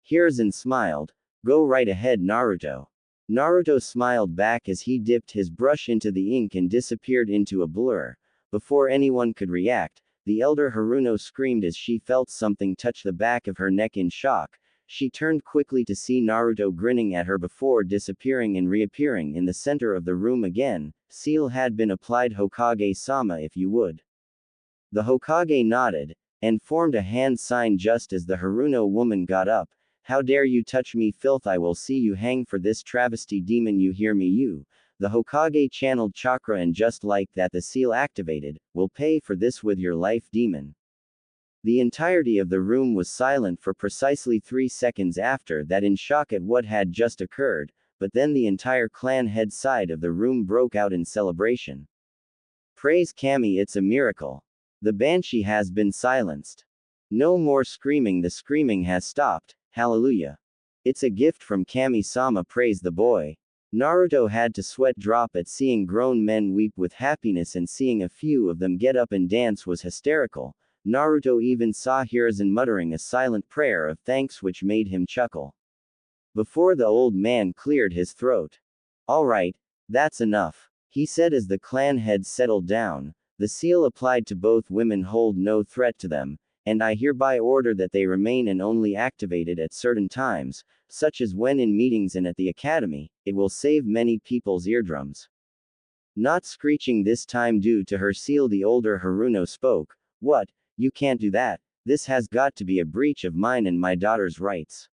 Hiruzen smiled. "Go right ahead, Naruto." Naruto smiled back as he dipped his brush into the ink and disappeared into a blur. Before anyone could react, the elder Haruno screamed as she felt something touch the back of her neck in shock. She turned quickly to see Naruto grinning at her before disappearing and reappearing in the center of the room again. "Seal had been applied, Hokage-sama, if you would." The Hokage nodded. and formed a hand sign just as the Haruno woman got up. How dare you touch me, filth! I will see you hang for this travesty, demon, you hear me, you. The Hokage channeled chakra, and just like that the seal activated. Will pay for this with your life, demon. The entirety of the room was silent for precisely 3 seconds after that, in shock at what had just occurred, but then the entire clan head side of the room broke out in celebration. Praise Kami, it's a miracle. The banshee has been silenced. No more screaming, the screaming has stopped, hallelujah. It's a gift from Kami-sama, praise the boy. Naruto had to sweat drop at seeing grown men weep with happiness, and seeing a few of them get up and dance was hysterical. Naruto even saw Hiruzen muttering a silent prayer of thanks which made him chuckle. Before the old man cleared his throat. Alright, that's enough, he said as the clan heads settled down. The seal applied to both women hold no threat to them, and I hereby order that they remain and only activated at certain times, such as when in meetings and at the academy. It will save many people's eardrums. Not screeching this time due to her seal, the older Haruno spoke. What? You can't do that. This has got to be a breach of mine and my daughter's rights.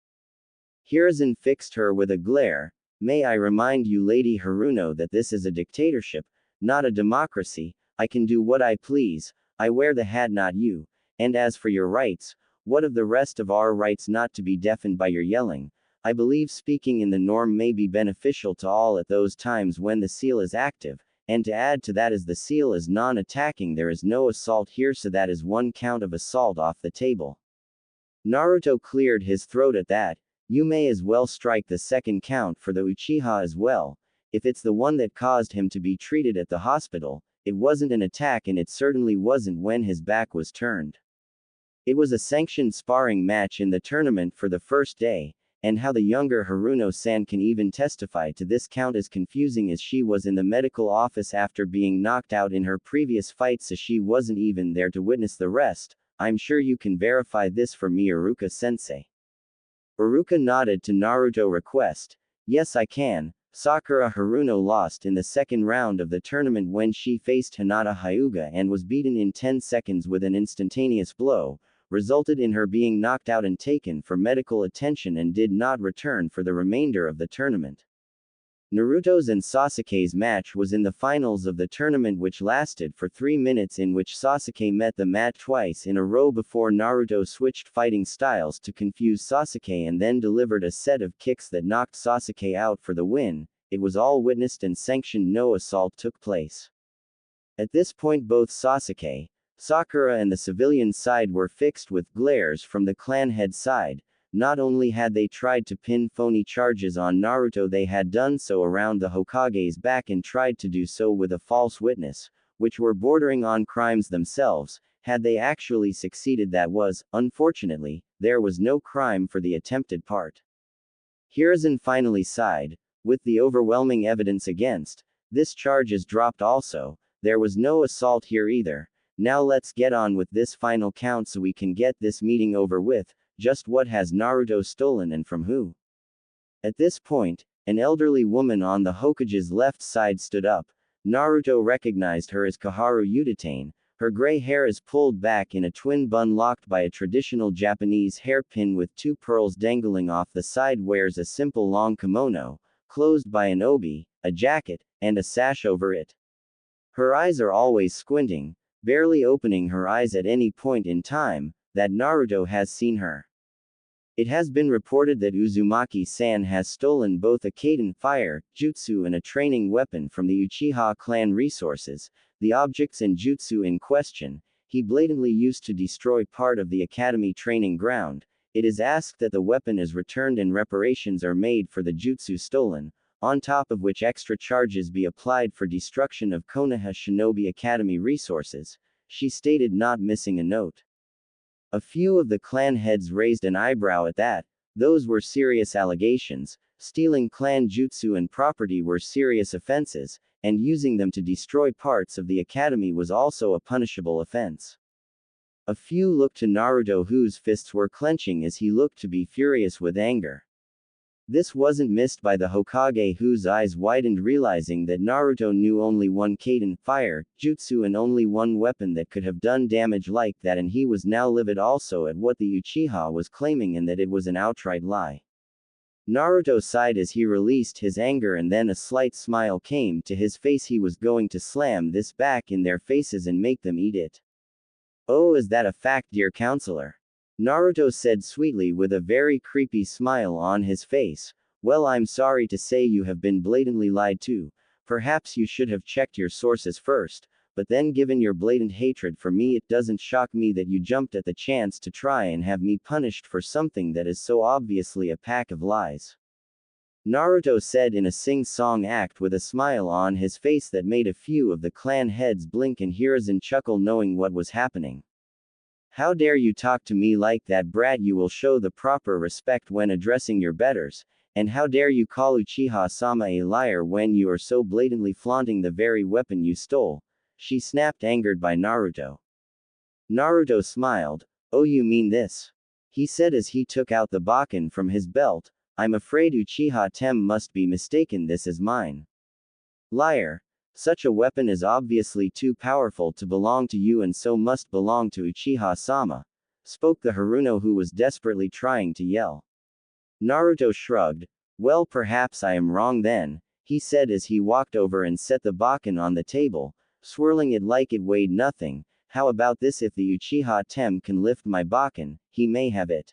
Hiruzen fixed her with a glare. May I remind you, Lady Haruno, that this is a dictatorship, not a democracy. I can do what I please. I wear the hat, not you. And as for your rights, what of the rest of our rights not to be deafened by your yelling? I believe speaking in the norm may be beneficial to all at those times when the seal is active, and to add to that, as the seal is non-attacking, there is no assault here, so that is one count of assault off the table. Naruto cleared his throat at that. You may as well strike the second count for the Uchiha as well. If it's the one that caused him to be treated at the hospital, it wasn't an attack, and it certainly wasn't when his back was turned. It was a sanctioned sparring match in the tournament for the first day, and how the younger Haruno-san can even testify to this count as confusing as she was in the medical office after being knocked out in her previous fight, so she wasn't even there to witness the rest. I'm sure you can verify this for me, Iruka-sensei. Iruka nodded to Naruto's request. Yes, I can. Sakura Haruno lost in the second round of the tournament when she faced Hinata Hyuga and was beaten in 10 seconds with an instantaneous blow, resulted in her being knocked out and taken for medical attention, and did not return for the remainder of the tournament. Naruto's and Sasuke's match was in the finals of the tournament, which lasted for 3 minutes, in which Sasuke met the mat twice in a row before Naruto switched fighting styles to confuse Sasuke and then delivered a set of kicks that knocked Sasuke out for the win. It was all witnessed and sanctioned. No assault took place. At this point, both Sasuke, Sakura and the civilian side were fixed with glares from the clan head side. Not only had they tried to pin phony charges on Naruto, they had done so around the Hokage's back and tried to do so with a false witness, which were bordering on crimes themselves. Had they actually succeeded, that was, unfortunately, there was no crime for the attempted part. Hiruzen finally sighed. With the overwhelming evidence against, this charge is dropped also. There was no assault here either. Now let's get on with this final count so we can get this meeting over with. Just what has Naruto stolen, and from who? At this point, an elderly woman on the Hokage's left side stood up. Naruto recognized her as Koharu Udatane. Her gray hair is pulled back in a twin bun locked by a traditional Japanese hairpin with 2 pearls dangling off the side, wears a simple long kimono, closed by an obi, a jacket, and a sash over it. Her eyes are always squinting, barely opening her eyes at any point in time that Naruto has seen her. It has been reported that Uzumaki-san has stolen both a Kaiden fire jutsu and a training weapon from the Uchiha clan resources. The objects and jutsu in question, he blatantly used to destroy part of the academy training ground. It is asked that the weapon is returned and reparations are made for the jutsu stolen, on top of which extra charges be applied for destruction of Konoha Shinobi Academy resources. She stated, not missing a note. A few of the clan heads raised an eyebrow at that. Those were serious allegations. Stealing clan jutsu and property were serious offenses, and using them to destroy parts of the academy was also a punishable offense. A few looked to Naruto, whose fists were clenching as he looked to be furious with anger. This wasn't missed by the Hokage, whose eyes widened, realizing that Naruto knew only one Kaden fire jutsu and only one weapon that could have done damage like that, and he was now livid also at what the Uchiha was claiming and that it was an outright lie. Naruto sighed as he released his anger, and then a slight smile came to his face. He was going to slam this back in their faces and make them eat it. "Oh, is that a fact, dear counselor?" Naruto said sweetly with a very creepy smile on his face. "Well, I'm sorry to say you have been blatantly lied to. Perhaps you should have checked your sources first, but then given your blatant hatred for me, it doesn't shock me that you jumped at the chance to try and have me punished for something that is so obviously a pack of lies," Naruto said in a sing-song act with a smile on his face that made a few of the clan heads blink and Hiruzen chuckle, knowing what was happening. "How dare you talk to me like that, brat? You will show the proper respect when addressing your betters, and how dare you call Uchiha-sama a liar when you are so blatantly flaunting the very weapon you stole?" she snapped, angered by Naruto. Naruto smiled. "Oh, you mean this?" he said as he took out the bakken from his belt. "I'm afraid Uchiha Tem must be mistaken. This is mine." "Liar. Such a weapon is obviously too powerful to belong to you and so must belong to Uchiha-sama," spoke the Haruno, who was desperately trying to yell. Naruto shrugged. "Well, perhaps I am wrong then," he said as he walked over and set the bakken on the table, swirling it like it weighed nothing. "How about this? If the Uchiha Tem can lift my bakken, he may have it."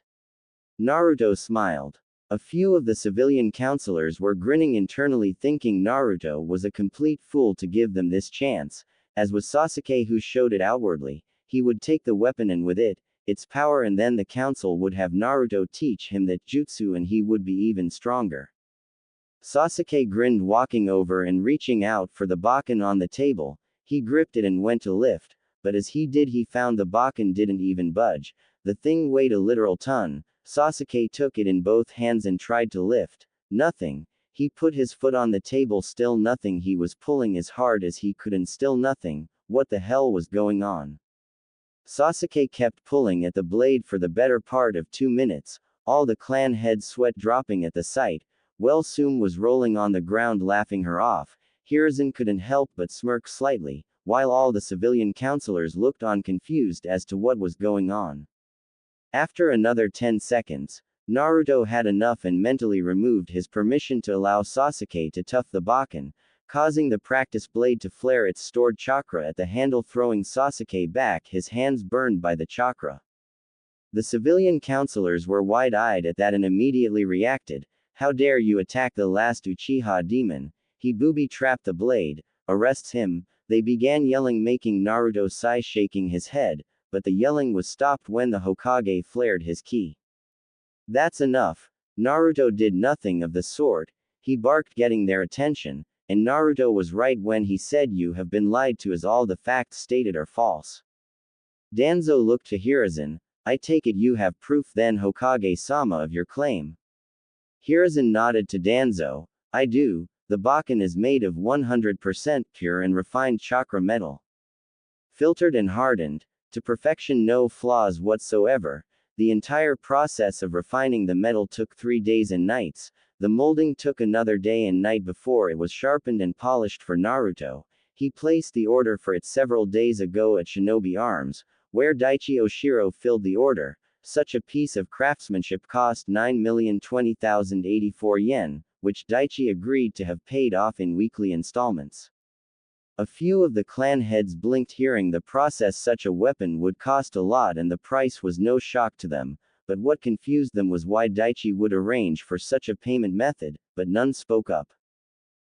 Naruto smiled. A few of the civilian counselors were grinning internally, thinking Naruto was a complete fool to give them this chance, as was Sasuke, who showed it outwardly. He would take the weapon and with it, its power, and then the council would have Naruto teach him that jutsu and he would be even stronger. Sasuke grinned, walking over and reaching out for the bakken on the table. He gripped it and went to lift, but as he did, he found the bakken didn't even budge. The thing weighed a literal ton. Sasuke took it in both hands and tried to lift. Nothing. He put his foot on the table, still nothing. He was pulling as hard as he could and still nothing. What the hell was going on? Sasuke kept pulling at the blade for the better part of 2 minutes, all the clan heads sweat dropping at the sight. Well, Sum was rolling on the ground laughing her off. Hiruzen couldn't help but smirk slightly, while all the civilian counselors looked on confused as to what was going on. After another 10 seconds, Naruto had enough and mentally removed his permission to allow Sasuke to tough the bakken, causing the practice blade to flare its stored chakra at the handle, throwing Sasuke back, his hands burned by the chakra. The civilian counselors were wide-eyed at that and immediately reacted. "How dare you attack the last Uchiha demon? He booby-trapped the blade. Arrests him." They began yelling, making Naruto sigh, shaking his head, but the yelling was stopped when the Hokage flared his ki. "That's enough." Naruto did nothing of the sort. He barked, getting their attention, and Naruto was right when he said, "You have been lied to, as all the facts stated are false." Danzo looked to Hiruzen. "I take it you have proof then, Hokage-sama, of your claim?" Hiruzen nodded to Danzo. "I do. The bakken is made of 100% pure and refined chakra metal. Filtered and hardened to perfection, no flaws whatsoever. The entire process of refining the metal took 3 days and nights. The molding took another day and night before it was sharpened and polished for Naruto. He placed the order for it several days ago at Shinobi Arms, where Daichi Oshiro filled the order. Such a piece of craftsmanship cost 9,020,084 yen, which Daichi agreed to have paid off in weekly installments." A few of the clan heads blinked, hearing the process such a weapon would cost a lot, and the price was no shock to them, but what confused them was why Daichi would arrange for such a payment method, but none spoke up.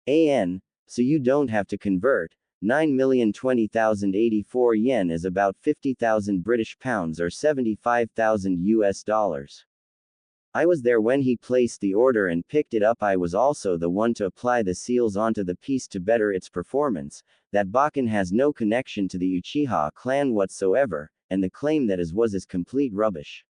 So you don't have to convert. 9,020,084 yen is about 50,000 British pounds or 75,000 US dollars. I was there when he placed the order and picked it up. I was also the one to apply the seals onto the piece to better its performance. That bakken has no connection to the Uchiha clan whatsoever, and the claim that is complete rubbish."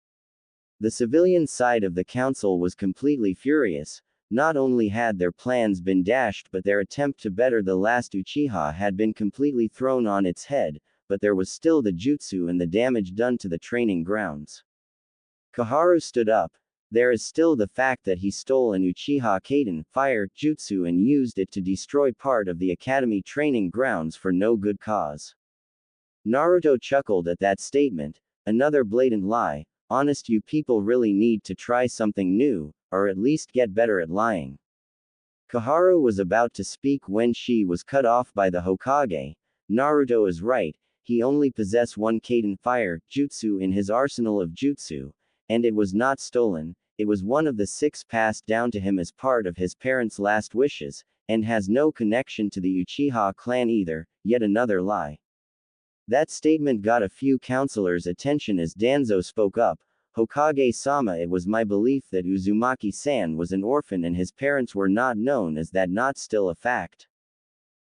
The civilian side of the council was completely furious. Not only had their plans been dashed, but their attempt to better the last Uchiha had been completely thrown on its head, but there was still the jutsu and the damage done to the training grounds. Koharu stood up. There is still the fact that he stole an Uchiha Kaiden fire jutsu and used it to destroy part of the academy training grounds for no good cause. Naruto chuckled at that statement. Another blatant lie. Honest, you people really need to try something new, or at least get better at lying. Koharu was about to speak when she was cut off by the Hokage. Naruto is right, he only possessed one Kaiden fire jutsu in his arsenal of jutsu, and it was not stolen. It was one of the 6 passed down to him as part of his parents' last wishes, and has no connection to the Uchiha clan either. Yet another lie. That statement got a few counselors' attention as Danzo spoke up. Hokage-sama, it was my belief that Uzumaki-san was an orphan and his parents were not known. Is that not still a fact?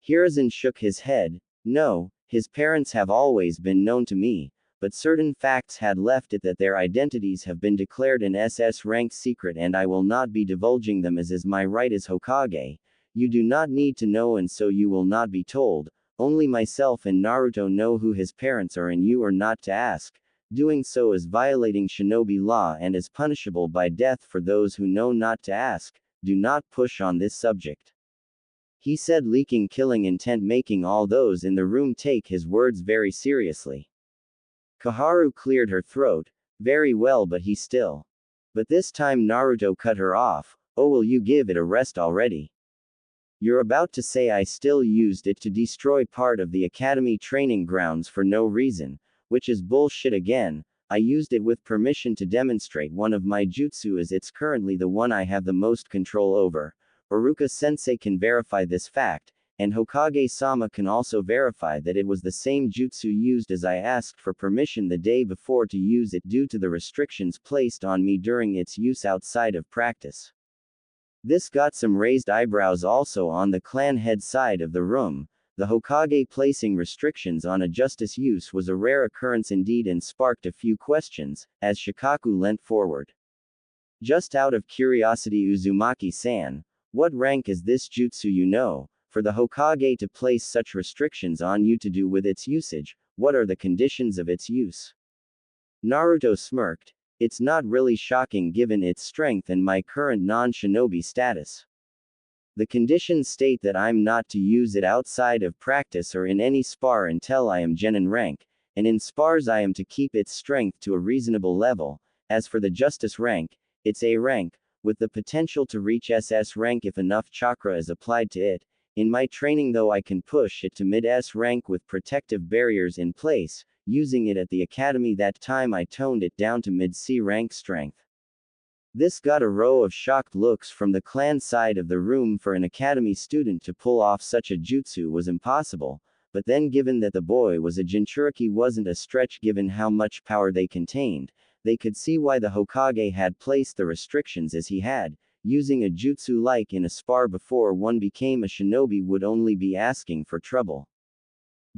Hiruzen shook his head. No, his parents have always been known to me, but certain facts had left it that their identities have been declared an SS rank secret and I will not be divulging them as is my right as Hokage. You do not need to know and so you will not be told. Only myself and Naruto know who his parents are and you are not to ask. Doing so is violating shinobi law and is punishable by death for those who know not to ask. Do not push on this subject. He said, leaking killing intent, making all those in the room take his words very seriously. Koharu cleared her throat. Very well, but he still. But this time Naruto cut her off. Oh, will you give it a rest already? You're about to say I still used it to destroy part of the academy training grounds for no reason, which is bullshit again. I used it with permission to demonstrate one of my jutsu as it's currently the one I have the most control over. Iruka-sensei can verify this fact, and Hokage-sama can also verify that it was the same jutsu used as I asked for permission the day before to use it due to the restrictions placed on me during its use outside of practice. This got some raised eyebrows also on the clan head side of the room. The Hokage placing restrictions on a justice use was a rare occurrence indeed and sparked a few questions, as Shikaku leant forward. Just out of curiosity, Uzumaki-san, what rank is this jutsu you know? For the Hokage to place such restrictions on you to do with its usage, what are the conditions of its use? Naruto smirked. It's not really shocking given its strength and my current non-shinobi status. The conditions state that I'm not to use it outside of practice or in any spar until I am genin rank, and in spars I am to keep its strength to a reasonable level. As for the justice rank, it's A rank, with the potential to reach SS rank if enough chakra is applied to it. In my training though I can push it to mid-S rank with protective barriers in place. Using it at the academy that time I toned it down to mid-C rank strength. This got a row of shocked looks from the clan side of the room. For an academy student to pull off such a jutsu was impossible, but then given that the boy was a Jinchuriki wasn't a stretch given how much power they contained. They could see why the Hokage had placed the restrictions as he had. Using a jutsu like in a spar before one became a shinobi would only be asking for trouble.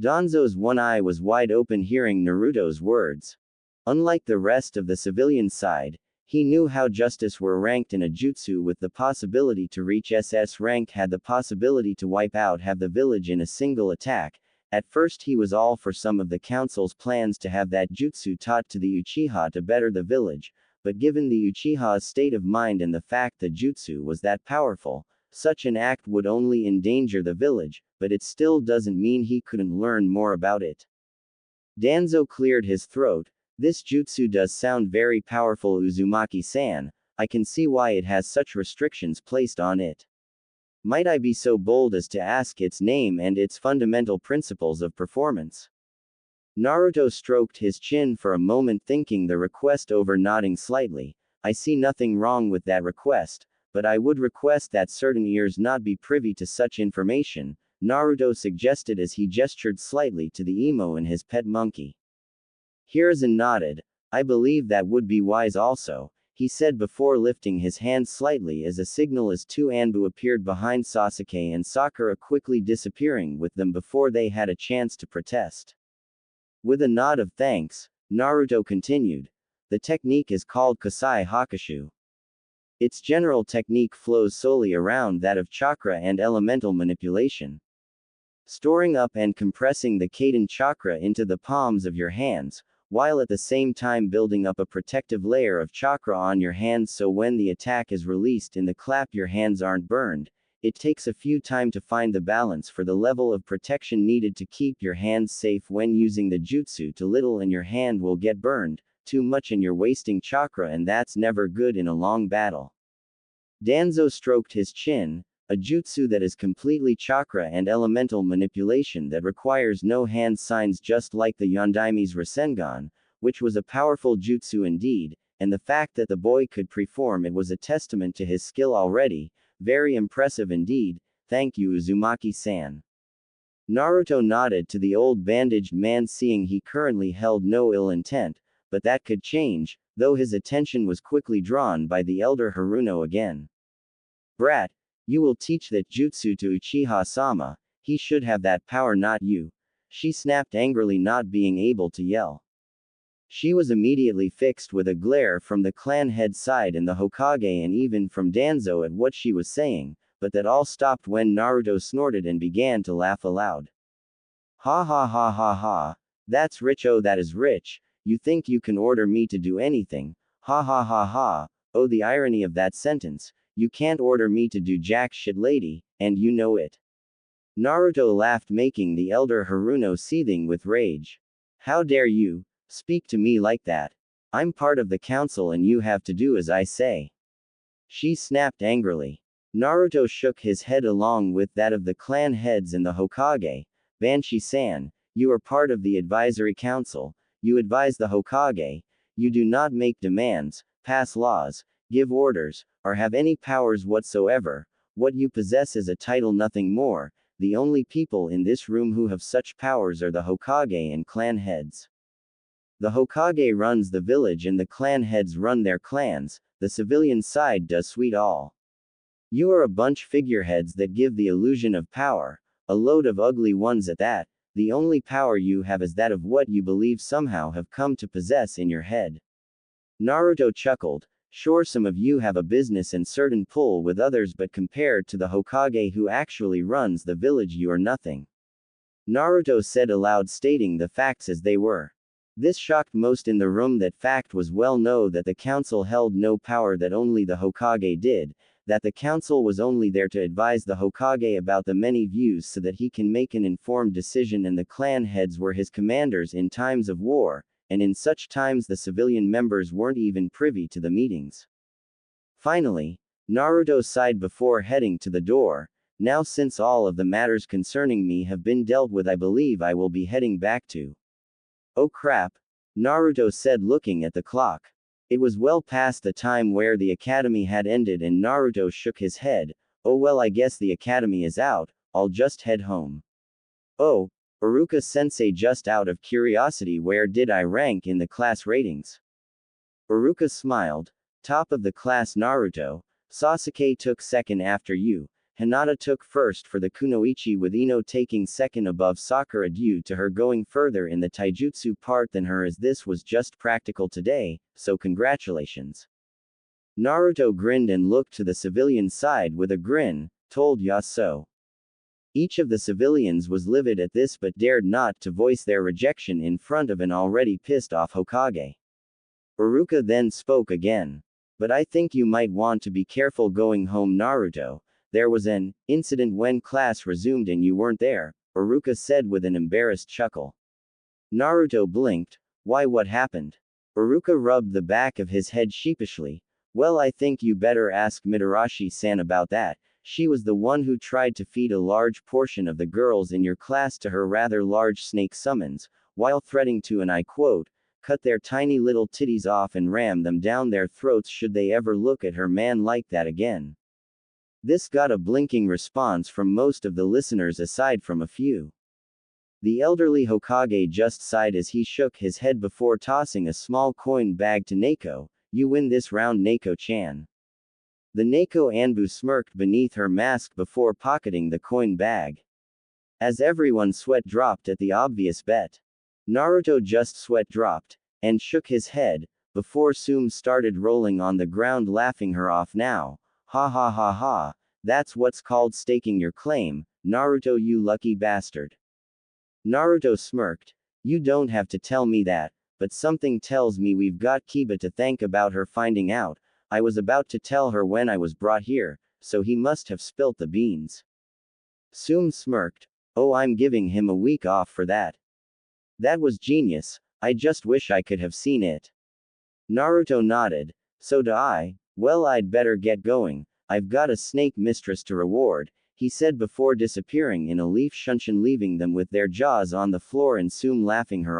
Danzo's one eye was wide open hearing Naruto's words. Unlike the rest of the civilian side, he knew how justice were ranked in a jutsu with the possibility to reach SS rank had the possibility to wipe out half the village in a single attack. At first he was all for some of the council's plans to have that jutsu taught to the Uchiha to better the village, but given the Uchiha's state of mind and the fact the jutsu was that powerful, such an act would only endanger the village, but it still doesn't mean he couldn't learn more about it. Danzo cleared his throat. This jutsu does sound very powerful, Uzumaki-san. I can see why it has such restrictions placed on it. Might I be so bold as to ask its name and its fundamental principles of performance? Naruto stroked his chin for a moment, thinking the request over, nodding slightly. I see nothing wrong with that request, but I would request that certain ears not be privy to such information, Naruto suggested as he gestured slightly to the emo and his pet monkey. Hiruzen nodded. I believe that would be wise also, he said before lifting his hand slightly as a signal as two Anbu appeared behind Sasuke and Sakura, quickly disappearing with them before they had a chance to protest. With a nod of thanks, Naruto continued. The technique is called Kasai Hakushu. Its general technique flows solely around that of chakra and elemental manipulation. Storing up and compressing the Kaiden chakra into the palms of your hands, while at the same time building up a protective layer of chakra on your hands so when the attack is released in the clap your hands aren't burned. It takes a few time to find the balance for the level of protection needed to keep your hands safe when using the jutsu. Too little and your hand will get burned, too much and you're wasting chakra and that's never good in a long battle. Danzo stroked his chin. A jutsu that is completely chakra and elemental manipulation that requires no hand signs just like the Yondaime's Rasengan, which was a powerful jutsu indeed, and the fact that the boy could perform it was a testament to his skill already, very impressive indeed, thank you Uzumaki-san. Naruto nodded to the old bandaged man seeing he currently held no ill intent, but that could change, though his attention was quickly drawn by the elder Haruno again. Brat, you will teach that jutsu to Uchiha-sama, he should have that power not you, she snapped angrily not being able to yell. She was immediately fixed with a glare from the clan head side and the Hokage and even from Danzo at what she was saying, but that all stopped when Naruto snorted and began to laugh aloud. Ha ha ha ha ha, that's rich, oh that is rich, you think you can order me to do anything, ha ha ha ha, oh the irony of that sentence. You can't order me to do jack shit lady, and you know it. Naruto laughed making the elder Haruno seething with rage. How dare you speak to me like that? I'm part of the council and you have to do as I say. She snapped angrily. Naruto shook his head along with that of the clan heads and the Hokage. Banshee-san, you are part of the advisory council, you advise the Hokage, you do not make demands, pass laws, give orders, or have any powers whatsoever. What you possess is a title, nothing more. The only people in this room who have such powers are the Hokage and clan heads. The Hokage runs the village and the clan heads run their clans, the civilian side does sweet all. You are a bunch figureheads that give the illusion of power, a load of ugly ones at that. The only power you have is that of what you believe somehow have come to possess in your head. Naruto chuckled. Sure, some of you have a business and certain pull with others, but compared to the Hokage who actually runs the village, you are nothing. Naruto said aloud, stating the facts as they were. This shocked most in the room. That fact was well known, that the council held no power, that only the Hokage did, that the council was only there to advise the Hokage about the many views so that he can make an informed decision, and the clan heads were his commanders in times of war. And in such times the civilian members weren't even privy to the meetings. Finally, Naruto sighed before heading to the door. Now since all of the matters concerning me have been dealt with, I believe I will be heading back to. Oh crap, Naruto said looking at the clock. It was well past the time where the academy had ended and Naruto shook his head. Oh well, I guess the academy is out, I'll just head home. Oh, Iruka-sensei, just out of curiosity, where did I rank in the class ratings? Iruka smiled. Top of the class Naruto. Sasuke took second after you. Hinata took first for the kunoichi, with Ino taking second above Sakura due to her going further in the taijutsu part than her, as this was just practical today, so congratulations. Naruto grinned and looked to the civilian side with a grin, told Yasuo. Each of the civilians was livid at this but dared not to voice their rejection in front of an already pissed off Hokage. Iruka then spoke again. But I think you might want to be careful going home, Naruto. There was an incident when class resumed and you weren't there, Iruka said with an embarrassed chuckle. Naruto blinked. Why, what happened? Iruka rubbed the back of his head sheepishly. Well, I think you better ask Mitarashi-san about that. She was the one who tried to feed a large portion of the girls in your class to her rather large snake summons, while threatening to, and I quote, cut their tiny little titties off and ram them down their throats should they ever look at her man like that again. This got a blinking response from most of the listeners aside from a few. The elderly Hokage just sighed as he shook his head before tossing a small coin bag to Neko. You win this round, Neko-chan. The Neko Anbu smirked beneath her mask before pocketing the coin bag. As everyone sweat dropped at the obvious bet. Naruto just sweat dropped, and shook his head, before Sume started rolling on the ground laughing her off. Now, ha ha ha ha, that's what's called staking your claim, Naruto, you lucky bastard. Naruto smirked. You don't have to tell me that, but something tells me we've got Kiba to thank about her finding out. I was about to tell her when I was brought here, so he must have spilt the beans. Sum smirked. Oh, I'm giving him a week off for that. That was genius. I just wish I could have seen it. Naruto nodded. So do I. Well, I'd better get going. I've got a snake mistress to reward, he said before disappearing in a leaf shunshin, leaving them with their jaws on the floor and Sum laughing her off.